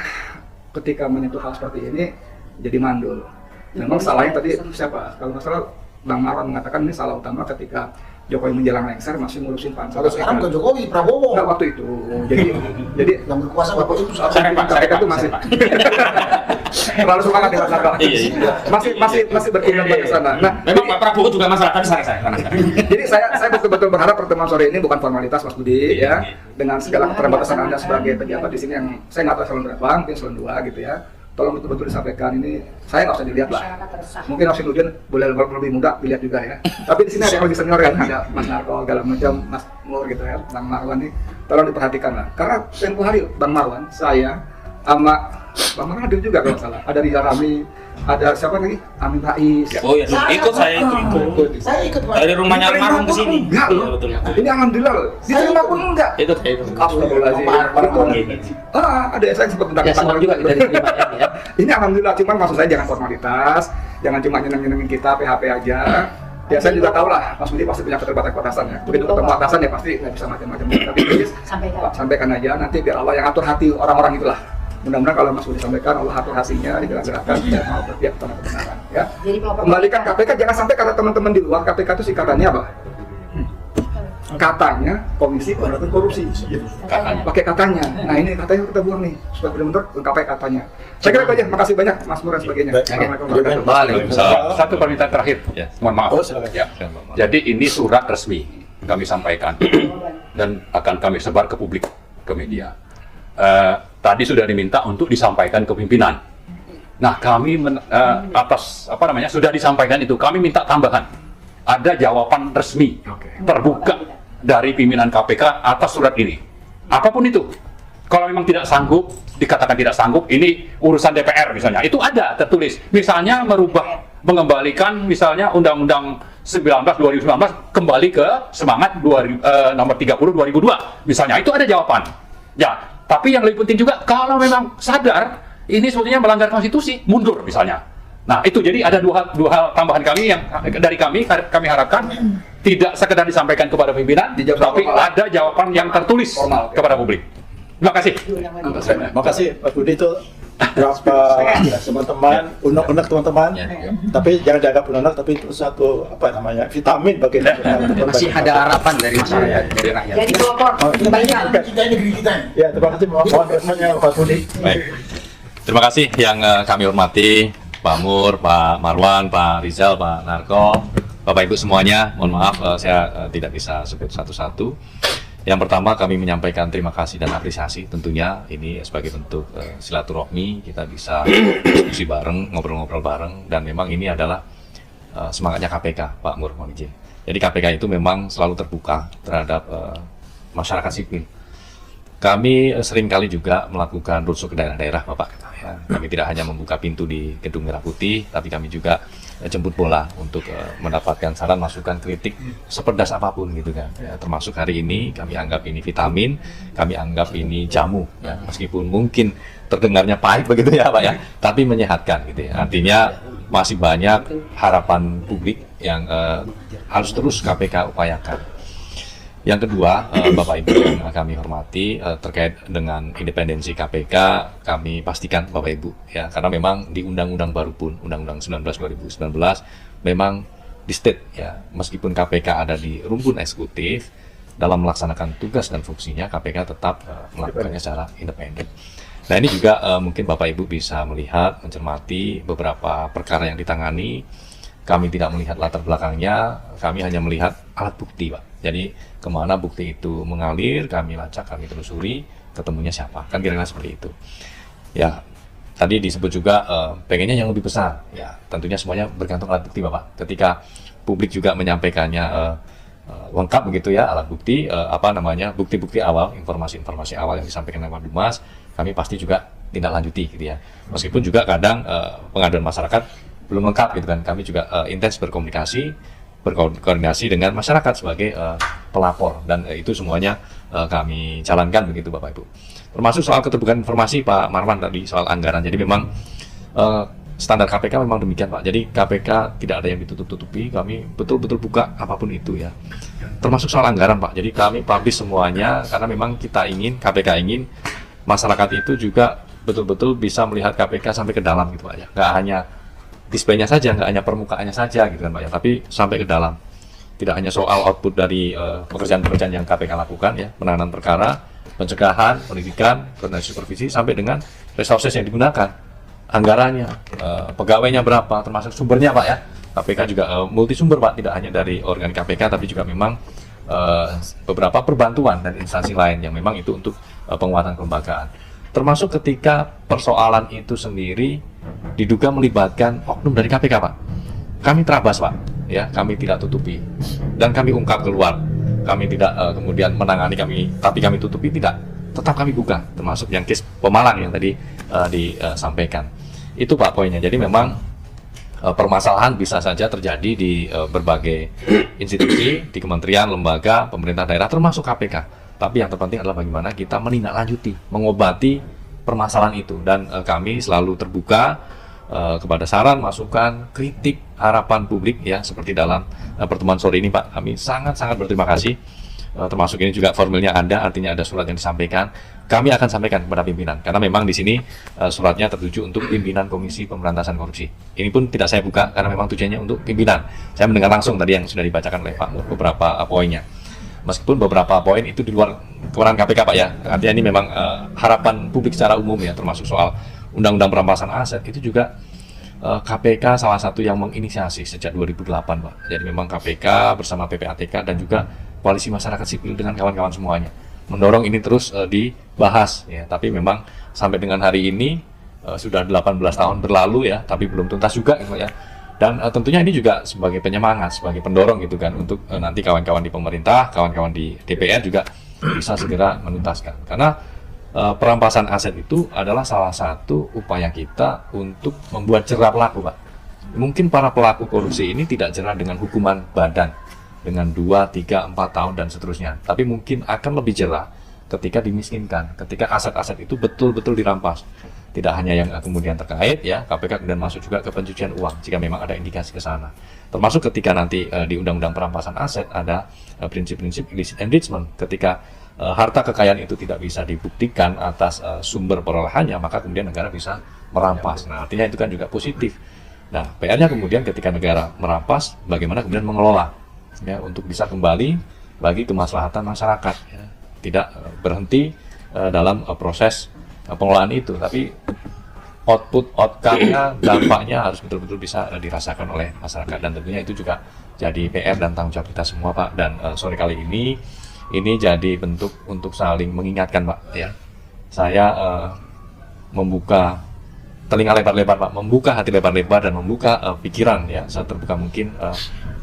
ketika menyentuh hal seperti ini jadi mandul. Memang salahnya tadi siapa? Kalau nggak salah Bang Marwan mengatakan ini salah utama ketika Jokowi menjelang lengser masih ngurusin pansel. Kalau sekarang ke Jokowi, Prabowo. Nggak waktu itu. Jadi yang berkuasa Bapak itu KPK itu masih terlalu semangat di masyarakat. Masih berkembang ke sana. Nah, Memang Pak Prabowo juga masalah, tapi saya. jadi saya betul-betul berharap pertemuan sore ini bukan formalitas Mas Budi ya, dengan segala keterbatasan Anda sebagai pejabat di sini yang saya nggak tahu eselon berapa, mungkin eselon 2 gitu ya. Tolong betul-betul disampaikan ini, saya nggak usah dilihat lah. Mungkin Mas Nudin boleh lebih muda dilihat juga ya. Tapi di sini ada yang lebih senior kan, ada Mas Narko, segala macam, Mas Nur gitu ya, Bang Marwan ini, tolong diperhatikan lah. Karena tempoh hari Bang Marwan, saya sama Bang Marwan hadir juga kalau salah. Ada Rizal Ramli, ada siapa lagi? Amin Rais. Oh ya, ikut saya ikut. Saya ikut Pak. Dari rumahnya almarhum ke sini. Enggak loh. Betul. Ini alhamdulillah loh. Diterima pun enggak. Ikut. Astagfirullahaladzim. Ada saya sempat Ya senang juga kita diterima ya. Ini alhamdulillah, cuman maksud saya jangan formalitas, jangan cuma nyenengin kita PHP aja. Ya saya juga tahu lah, Mas Budi pasti punya keterbatasan ya. Begitu ketemu atasan ya pasti nggak bisa macam-macam. Tapi please sampaikan aja, nanti biar Allah yang atur hati orang-orang itulah. Mudah-mudahan kalau Mas Budi sampaikan, Allah atur hatinya, digerak-gerakkan, dan mau berpihak kepada kebenaran. Ya. Kembalikan KPK, jangan sampai kata teman-teman di luar KPK itu singkatannya apa? Katanya Komisi Pemberantasan Korupsi. Pakai katanya. Nah ini katanya kita buang nih, supaya benar-benar lengkap katanya. Saya kira itu aja. Makasih banyak Mas Nur dan sebagainya. Assalamualaikum warahmatullahi wabarakatuh. Satu permintaan terakhir, mohon maaf. Ya. Jadi ini surat resmi kami sampaikan dan akan kami sebar ke publik, ke media. Tadi sudah diminta untuk disampaikan ke pimpinan. Nah, kami atas sudah disampaikan itu, kami minta tambahan. Ada jawaban resmi terbuka dari pimpinan KPK atas surat ini. Apapun itu. Kalau memang tidak sanggup, dikatakan tidak sanggup, ini urusan DPR misalnya, itu ada tertulis. Misalnya mengembalikan misalnya Undang-Undang 2019 kembali ke semangat nomor 30 2002 misalnya, itu ada jawaban. Ya, tapi yang lebih penting juga kalau memang sadar ini sebetulnya melanggar konstitusi, mundur misalnya. Nah, itu jadi ada dua hal tambahan kami yang dari kami harapkan tidak sekedar disampaikan kepada pimpinan, tapi ada jawaban yang tertulis kepada publik. Terima kasih. Terima kasih Pak Budi, itu berapa teman-teman, unek-unek teman-teman, tapi jangan dianggap unek, tapi itu satu vitamin bagi Masih ada harapan dari masyarakat, dari rakyat. Jadi pelopor kembalikan. Kita ini negeri kita. Ya, terima kasih, mohon responnya Pak Budi. Baik. Terima kasih yang kami hormati Pak Mur, Pak Marwan, Pak Rizal, Pak Narko, Bapak Ibu semuanya. Mohon maaf saya tidak bisa sebut satu-satu. Yang pertama kami menyampaikan terima kasih dan apresiasi, tentunya ini sebagai bentuk silaturahmi, kita bisa diskusi bareng, ngobrol-ngobrol bareng, dan memang ini adalah semangatnya KPK, Pak Mur, mohon izin. Jadi KPK itu memang selalu terbuka terhadap masyarakat sipil. Kami seringkali juga melakukan roadshow ke daerah-daerah, Bapak. Ya, kami tidak hanya membuka pintu di Gedung Merah Putih, tapi kami juga jemput bola untuk mendapatkan saran, masukan, kritik sepedas apapun gitu kan. Ya, termasuk hari ini kami anggap ini vitamin, kami anggap ini jamu, ya, meskipun mungkin terdengarnya pahit begitu ya Pak ya, tapi menyehatkan gitu ya. Artinya masih banyak harapan publik yang harus terus KPK upayakan. Yang kedua, Bapak Ibu yang kami hormati, terkait dengan independensi KPK, kami pastikan Bapak Ibu ya, karena memang di undang-undang baru pun, Undang-Undang 19/2019 memang di state ya, meskipun KPK ada di rumpun eksekutif, dalam melaksanakan tugas dan fungsinya KPK tetap melakukannya secara independen. Nah ini juga mungkin Bapak Ibu bisa melihat, mencermati beberapa perkara yang ditangani. Kami tidak melihat latar belakangnya, kami hanya melihat alat bukti, Pak. Jadi kemana bukti itu mengalir, kami lacak, kami telusuri, ketemunya siapa, kan kira-kira seperti itu. Ya, tadi disebut juga pengennya yang lebih besar. Ya, tentunya semuanya bergantung alat bukti, Bapak. Ketika publik juga menyampaikannya lengkap begitu ya, alat bukti, bukti-bukti awal, informasi-informasi awal yang disampaikan oleh Pak Dumas, kami pasti juga tindak lanjuti gitu ya. Meskipun juga kadang pengaduan masyarakat belum lengkap gitu kan, kami juga intens berkoordinasi dengan masyarakat sebagai pelapor, dan itu semuanya kami jalankan begitu Bapak Ibu. Termasuk soal keterbukaan informasi Pak Marwan tadi soal anggaran. Jadi memang standar KPK memang demikian Pak. Jadi KPK tidak ada yang ditutup-tutupi, kami betul-betul buka apapun itu ya. Termasuk soal anggaran Pak. Jadi kami publish semuanya karena memang KPK ingin masyarakat itu juga betul-betul bisa melihat KPK sampai ke dalam gitu Pak ya. Nggak hanya displaynya saja, nggak hanya permukaannya saja gitu kan Pak ya, tapi sampai ke dalam. Tidak hanya soal output dari pekerjaan-pekerjaan yang KPK lakukan ya, penanganan perkara, pencegahan, pendidikan, koordinasi supervisi, sampai dengan resources yang digunakan, anggarannya, pegawainya berapa, termasuk sumbernya Pak ya. KPK juga multi sumber Pak, tidak hanya dari organ KPK, tapi juga memang beberapa perbantuan dan instansi lain yang memang itu untuk penguatan kelembagaan. Termasuk ketika persoalan itu sendiri diduga melibatkan oknum dari KPK Pak. Kami terabas Pak, ya, kami tidak tutupi dan kami ungkap keluar. Kami tidak kemudian menangani tapi kami tutupi tidak. Tetap kami buka, termasuk yang case Pemalang yang tadi disampaikan. Itu Pak poinnya. Jadi memang permasalahan bisa saja terjadi di berbagai institusi, di kementerian, lembaga, pemerintah daerah, termasuk KPK. Tapi yang terpenting adalah bagaimana kita menindaklanjuti, mengobati permasalahan itu. Dan kami selalu terbuka kepada saran, masukan, kritik, harapan publik ya, seperti dalam pertemuan sore ini Pak. Kami sangat-sangat berterima kasih. Termasuk ini juga formilnya ada, artinya ada surat yang disampaikan. Kami akan sampaikan kepada pimpinan, karena memang di sini suratnya tertuju untuk pimpinan Komisi Pemberantasan Korupsi. Ini pun tidak saya buka karena memang tujuannya untuk pimpinan. Saya mendengar langsung tadi yang sudah dibacakan oleh Pak Mur beberapa poinnya. Meskipun beberapa poin itu di luar kewenangan KPK Pak ya, artinya ini memang harapan publik secara umum ya, termasuk soal Undang-Undang Perampasan Aset itu juga KPK salah satu yang menginisiasi sejak 2008 Pak. Jadi memang KPK bersama PPATK dan juga Koalisi Masyarakat Sipil dengan kawan-kawan semuanya mendorong ini terus dibahas ya. Tapi memang sampai dengan hari ini sudah 18 tahun berlalu ya, tapi belum tuntas juga gitu ya. Dan tentunya ini juga sebagai penyemangat, sebagai pendorong gitu kan, untuk nanti kawan-kawan di pemerintah, kawan-kawan di DPR juga bisa segera menuntaskan. Karena perampasan aset itu adalah salah satu upaya kita untuk membuat jerah pelaku, Pak. Mungkin para pelaku korupsi ini tidak jerah dengan hukuman badan dengan 2, 3, 4 tahun dan seterusnya, tapi mungkin akan lebih jerah ketika dimiskinkan, ketika aset-aset itu betul-betul dirampas. Tidak hanya yang kemudian terkait ya, KPK kemudian masuk juga ke pencucian uang jika memang ada indikasi ke sana. Termasuk ketika nanti di Undang-Undang Perampasan Aset ada prinsip-prinsip illicit enrichment. Ketika harta kekayaan itu tidak bisa dibuktikan atas sumber perolehannya, maka kemudian negara bisa merampas. Nah, artinya itu kan juga positif. Nah, PR-nya kemudian ketika negara merampas, bagaimana kemudian mengelola ya untuk bisa kembali bagi kemaslahatan masyarakat. Ya. Tidak berhenti dalam proses pengelolaan itu, tapi outcome-nya, dampaknya harus betul-betul bisa dirasakan oleh masyarakat, dan tentunya itu juga jadi PR dan tanggung jawab kita semua, Pak. Dan sore kali ini jadi bentuk untuk saling mengingatkan, Pak. Ya, saya membuka telinga lebar-lebar, Pak, membuka hati lebar-lebar dan membuka pikiran ya seterbuka mungkin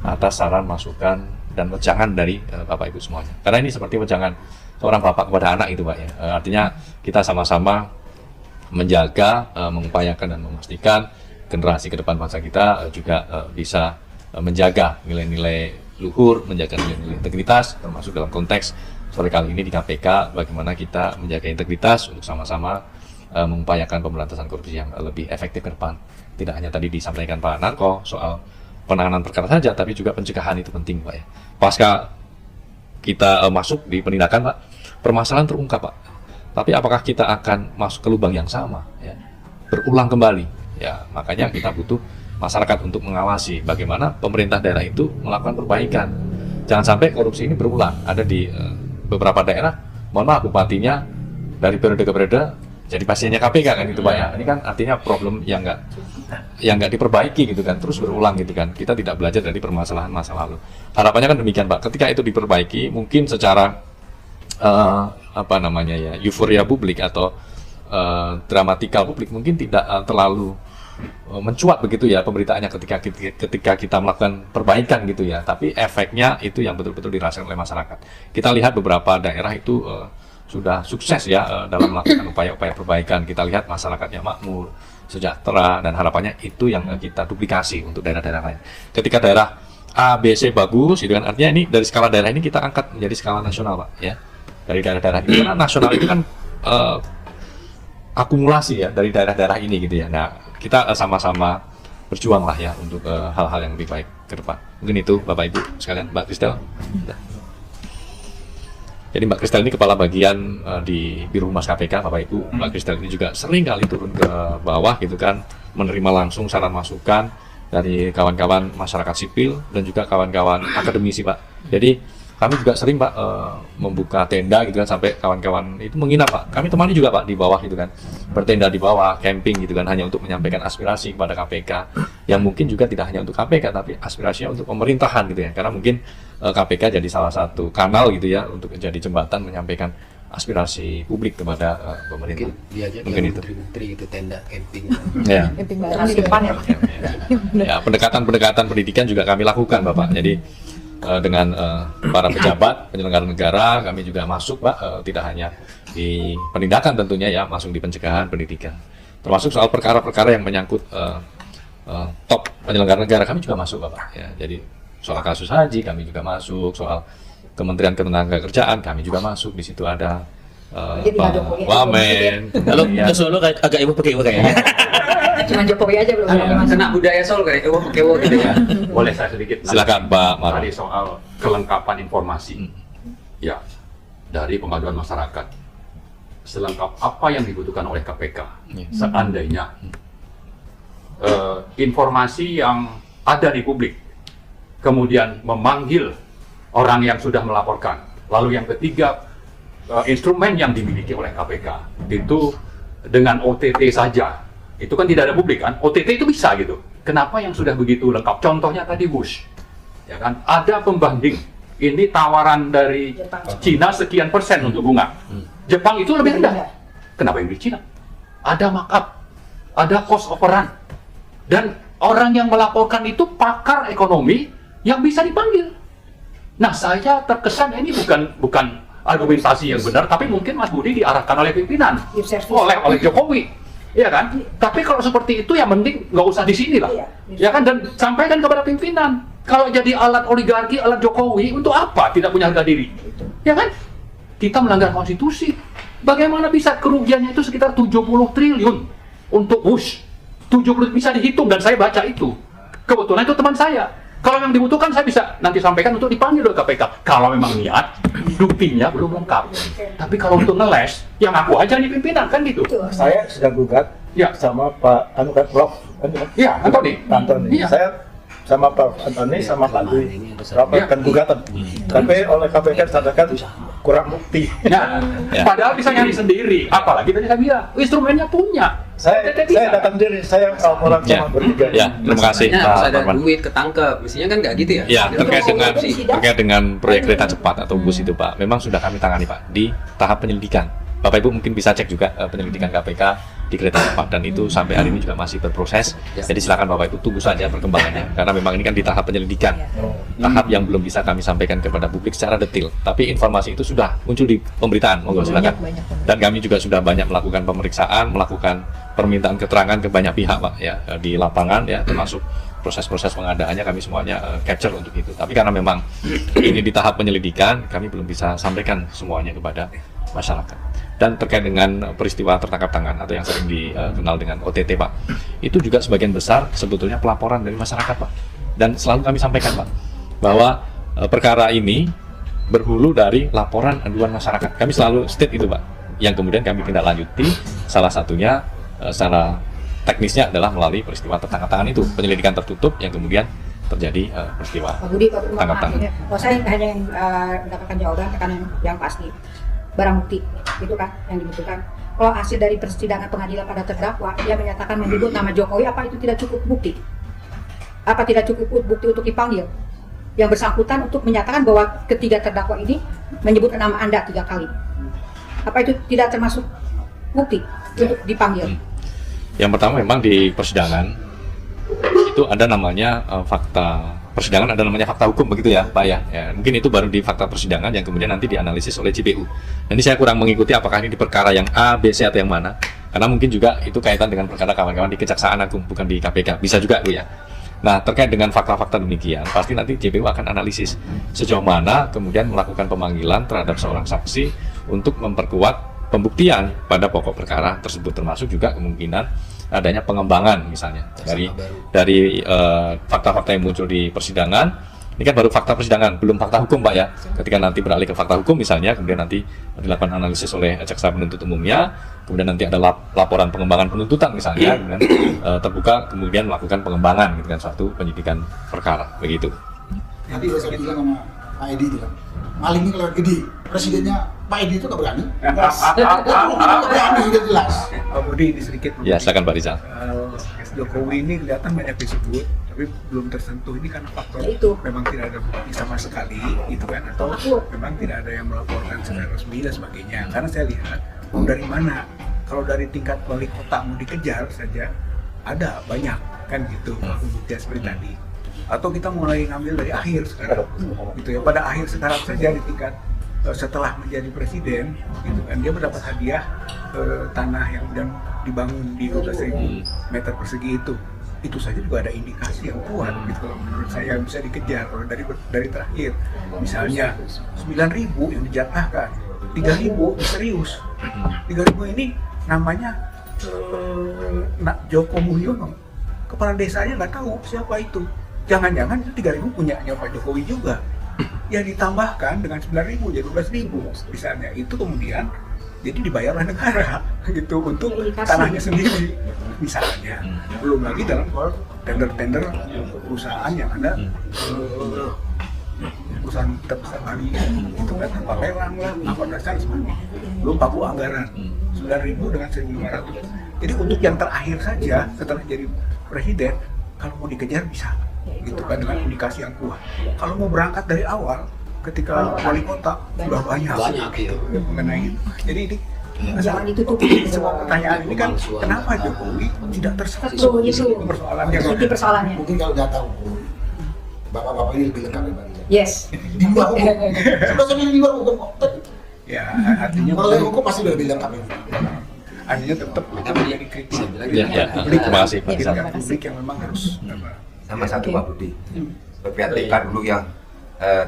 atas saran, masukan dan wejangan dari Bapak Ibu semuanya. Karena ini seperti wejangan seorang bapak kepada anak itu, Pak ya. Artinya kita sama-sama menjaga, mengupayakan dan memastikan generasi ke depan bangsa kita juga bisa menjaga nilai-nilai luhur, menjaga nilai-nilai integritas, termasuk dalam konteks sore kali ini di KPK, bagaimana kita menjaga integritas untuk sama-sama mengupayakan pemberantasan korupsi yang lebih efektif ke depan. Tidak hanya tadi disampaikan Pak Narko soal penanganan perkara saja, tapi juga pencegahan itu penting, Pak ya. Pasca kita masuk di penindakan, Pak, permasalahan terungkap, Pak. Tapi apakah kita akan masuk ke lubang yang sama, ya, berulang kembali? Ya, makanya kita butuh masyarakat untuk mengawasi bagaimana pemerintah daerah itu melakukan perbaikan. Jangan sampai korupsi ini berulang. Ada di beberapa daerah, mohon maaf, bupatinya dari periode ke periode jadi pasiennya KPK kan gitu, Pak ya. Ini kan artinya problem yang nggak diperbaiki gitu kan, terus berulang gitu kan. Kita tidak belajar dari permasalahan masa lalu. Harapannya kan demikian, Pak. Ketika itu diperbaiki, mungkin secara euforia publik atau dramatikal publik mungkin tidak terlalu mencuat begitu ya pemberitaannya ketika kita melakukan perbaikan gitu ya. Tapi efeknya itu yang betul-betul dirasakan oleh masyarakat. Kita lihat beberapa daerah itu sudah sukses ya dalam melakukan upaya-upaya perbaikan. Kita lihat masyarakatnya makmur, sejahtera, dan harapannya itu yang kita duplikasi untuk daerah-daerah lain. Ketika daerah A, B, C bagus, itu kan artinya ini dari skala daerah ini kita angkat menjadi skala nasional, Pak ya. Dari daerah-daerah itu, karena nasional itu kan akumulasi ya dari daerah-daerah ini gitu ya. Nah, kita sama-sama berjuang lah ya untuk hal-hal yang lebih baik ke depan. Mungkin itu Bapak Ibu sekalian. Mbak Kristel. Jadi Mbak Kristel ini kepala bagian di Biro Humas KPK, Bapak Ibu. Mbak Kristel ini juga sering kali turun ke bawah gitu kan, menerima langsung saran masukan dari kawan-kawan masyarakat sipil dan juga kawan-kawan akademisi, Pak. Jadi kami juga sering, Pak, membuka tenda gitu kan, sampai kawan-kawan itu menginap, Pak. Kami temani juga, Pak, di bawah gitu kan, bertenda di bawah, camping gitu kan, hanya untuk menyampaikan aspirasi kepada KPK, yang mungkin juga tidak hanya untuk KPK, tapi aspirasinya untuk pemerintahan gitu ya, karena mungkin KPK jadi salah satu kanal gitu ya, untuk jadi jembatan menyampaikan aspirasi publik kepada pemerintah. Mungkin itu. Menteri itu tenda camping. Ya. Camping bareng di depan ya, Pak. Ya, pendekatan pendidikan juga kami lakukan, Bapak. Jadi dengan para pejabat penyelenggara negara, kami juga masuk, Pak, tidak hanya di penindakan tentunya ya, masuk di pencegahan pendidikan, termasuk soal perkara-perkara yang menyangkut top penyelenggara negara, kami juga masuk, Bapak ya. Jadi soal kasus haji kami juga masuk, soal Kementerian Ketenagakerjaan kami juga masuk. Di situ ada Pak Wamen. Kalau ke Solo agak ibu pakai ibu kayaknya. Cuma Jokowi aja belum Kena budaya Solo kayak kewo gitu ya. Boleh saya sedikit? Silakan, Pak Mar. Tadi soal kelengkapan informasi, ya, dari pengaduan masyarakat. Selengkap apa yang dibutuhkan oleh KPK, seandainya informasi yang ada di publik, kemudian memanggil orang yang sudah melaporkan. Lalu yang ketiga, instrumen yang dimiliki oleh KPK itu dengan OTT saja. Itu kan tidak ada publik kan, OTT itu bisa gitu. Kenapa yang sudah begitu lengkap? Contohnya tadi Bush, ya kan? Ada pembanding. Ini tawaran dari Cina sekian persen untuk bunga. Jepang itu lebih rendah. Kenapa yang di Cina? Ada markup, ada cost of run, dan orang yang melaporkan itu pakar ekonomi yang bisa dipanggil. Nah, saya terkesan ini bukan argumentasi yang benar, tapi mungkin Mas Budi diarahkan oleh pimpinan, Lip service. oleh Jokowi, ya kan? Tapi kalau seperti itu ya mending nggak usah di sini lah, ya kan? Dan sampaikan kepada pimpinan. Kalau jadi alat oligarki, alat Jokowi, untuk apa? Tidak punya harga diri, ya kan? Kita melanggar konstitusi. Bagaimana bisa kerugiannya itu sekitar 70 triliun untuk Bush? 70 bisa dihitung dan saya baca itu. Kebetulan itu teman saya. Kalau yang dibutuhkan saya bisa nanti sampaikan untuk dipanggil oleh KPK. Kalau memang niat, buktinya belum lengkap. Tapi kalau untuk ngeles, yang aku aja nih pimpinan kan gitu. Saya sedang gugat sama Pak Prof. Iya, Antoni. Iya. Saya sama Pak Antoni sama Pak Dwi melaporkan gugatan. Tapi oleh KPK disampaikan kurang bukti. Nah, padahal bisa nyari sendiri. Apalagi tadi saya bilang, instrumennya punya. Saya datang diri, saya orang sama bertiga. Ya, terima kasih Maksudnya Pak harus ada Marwan. duit ketangkep, mestinya kan nggak gitu ya? Ya, terkait dengan proyek kereta cepat atau bus itu Pak, memang sudah kami tangani Pak di tahap penyelidikan. Bapak Ibu mungkin bisa cek juga penyelidikan KPK di kereta cepat dan itu sampai hari ini juga masih berproses. Jadi silakan Bapak Ibu tunggu saja perkembangannya karena memang ini kan di tahap penyelidikan, tahap yang belum bisa kami sampaikan kepada publik secara detail. Tapi informasi itu sudah muncul di pemberitaan, monggo silakan. Dan kami juga sudah banyak melakukan pemeriksaan, melakukan permintaan keterangan ke banyak pihak Pak ya di lapangan ya, termasuk proses-proses pengadaannya kami semuanya capture untuk itu. Tapi karena memang ini di tahap penyelidikan, kami belum bisa sampaikan semuanya kepada masyarakat. Dan terkait dengan peristiwa tertangkap tangan atau yang sering dikenal dengan OTT Pak, itu juga sebagian besar sebetulnya pelaporan dari masyarakat Pak. Dan selalu kami sampaikan Pak, bahwa perkara ini berhulu dari laporan aduan masyarakat. Kami selalu state itu Pak, yang kemudian kami tindak lanjuti, salah satunya secara teknisnya adalah melalui peristiwa tertangkap tangan itu, penyelidikan tertutup yang kemudian terjadi peristiwa Pak Budi, tangkap tangan. kalau saya hanya yang mendapatkan jawaban tekanan yang pasti, barang bukti itu kan yang dibutuhkan. Kalau hasil dari persidangan pengadilan pada terdakwa dia menyatakan menyebut nama Jokowi, apa itu tidak cukup bukti? Apa tidak cukup bukti untuk dipanggil yang bersangkutan untuk menyatakan bahwa ketiga terdakwa ini menyebut nama Anda 3 kali? Apa itu tidak termasuk bukti untuk dipanggil? Yang pertama memang di persidangan itu ada namanya fakta persidangan, ada namanya fakta hukum begitu ya Pak ya. Mungkin itu baru di fakta persidangan yang kemudian nanti dianalisis oleh JPU. Nanti saya kurang mengikuti apakah ini di perkara yang A, B, C atau yang mana, karena mungkin juga itu kaitan dengan perkara kawan-kawan di Kejaksaan Agung bukan di KPK, bisa juga Bu ya. Nah, terkait dengan fakta-fakta demikian, pasti nanti JPU akan analisis sejauh mana kemudian melakukan pemanggilan terhadap seorang saksi untuk memperkuat pembuktian pada pokok perkara tersebut, termasuk juga kemungkinan adanya pengembangan misalnya dari fakta-fakta yang muncul di persidangan. Ini kan baru fakta persidangan, belum fakta hukum Pak ya. Ketika nanti beralih ke fakta hukum misalnya, kemudian nanti dilakukan analisis oleh jaksa penuntut umumnya, kemudian nanti ada laporan pengembangan penuntutan misalnya, kemudian terbuka kemudian melakukan pengembangan gitu kan, suatu penyidikan perkara begitu. Nanti saya bilang sama Pak Edi itu kan, malingnya kalau gede, presidennya Pak Edi itu nggak berani. Nggak berani, udah jelas. Pak Budi, ini sedikit. Ya, silakan Pak Rizal. Jokowi ini kelihatan banyak disebut, tapi belum tersentuh. Ini karena faktor memang tidak ada bukti sama sekali, gitu kan? Atau memang tidak ada yang melaporkan secara resmi dan sebagainya. Karena saya lihat, dari mana? Kalau dari tingkat wali kota mau dikejar saja, ada banyak kan gitu, pembuktian seperti tadi. Atau kita mulai ngambil dari akhir sekarang, gitu ya. Pada akhir sekarang saja di tingkat setelah menjadi presiden, gitu kan, dia mendapat hadiah tanah yang sedang dibangun di 12.000 meter persegi itu saja juga ada indikasi yang kuat, gitu menurut saya bisa dikejar. Kalau dari terakhir, misalnya 9.000 yang dijatahkan, 3.000 serius, 3.000 ini namanya Joko Mulyono, kepala desanya nggak tahu siapa itu. Jangan-jangan itu 3.000 punyanya Pak Jokowi juga. Yang ditambahkan dengan 9.000 jadi 12.000 misalnya, itu kemudian jadi dibayarlah negara gitu untuk tanahnya sendiri misalnya. Belum lagi dalam tender-tender perusahaan yang ada, perusahaan terbesar lagi itu kan, apa lelang lah, apa dasar semuanya. Belum paku anggaran 9.000 dengan 1.500. Jadi untuk yang terakhir saja setelah jadi presiden, kalau mau dikejar bisa, gitu kan, dengan indikasi yang kuat. Kalau mau berangkat dari awal, ketika wali kota sudah banyak gitu, mengenai itu. Jadi ini jangan ditutupi semua pertanyaan ini kan, kenapa Jokowi tidak tersentuh persoalannya? Persoalannya. Mungkin kalau nggak tahu, bapak-bapak ini lebih lengkap daripada kita. Yes. Di luar hukum. Sudah saya bilang di luar hukum kok. Ya artinya Kalau yang hukum pasti udah bilang kami. artinya tetap Tapi yang kritis saya bilang Ya, ya. Terima kasih Pak. kebijakan publik yang memang harus Sama satu Pak Budi. PPATK dulu yang 36%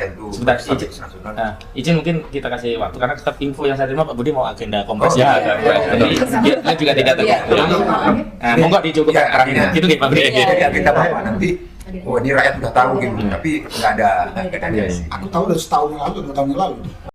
itu Sebentar, sampai izin. nasional. Nah, izin mungkin kita kasih waktu karena tetap info yang saya terima Pak Budi mau agenda kompres. Oh, ya, ya, ya, jadi kita juga tidak tahu. Nah, monggo dicukupkan Ya, terakhir. artinya. Gitu nggih Pak Budi. Jadi kita bawa nanti, oh ini rakyat udah tahu gitu, tapi nggak ada. Iya, iya. Aku tahu dari setahun yang lalu, 2 tahun yang lalu.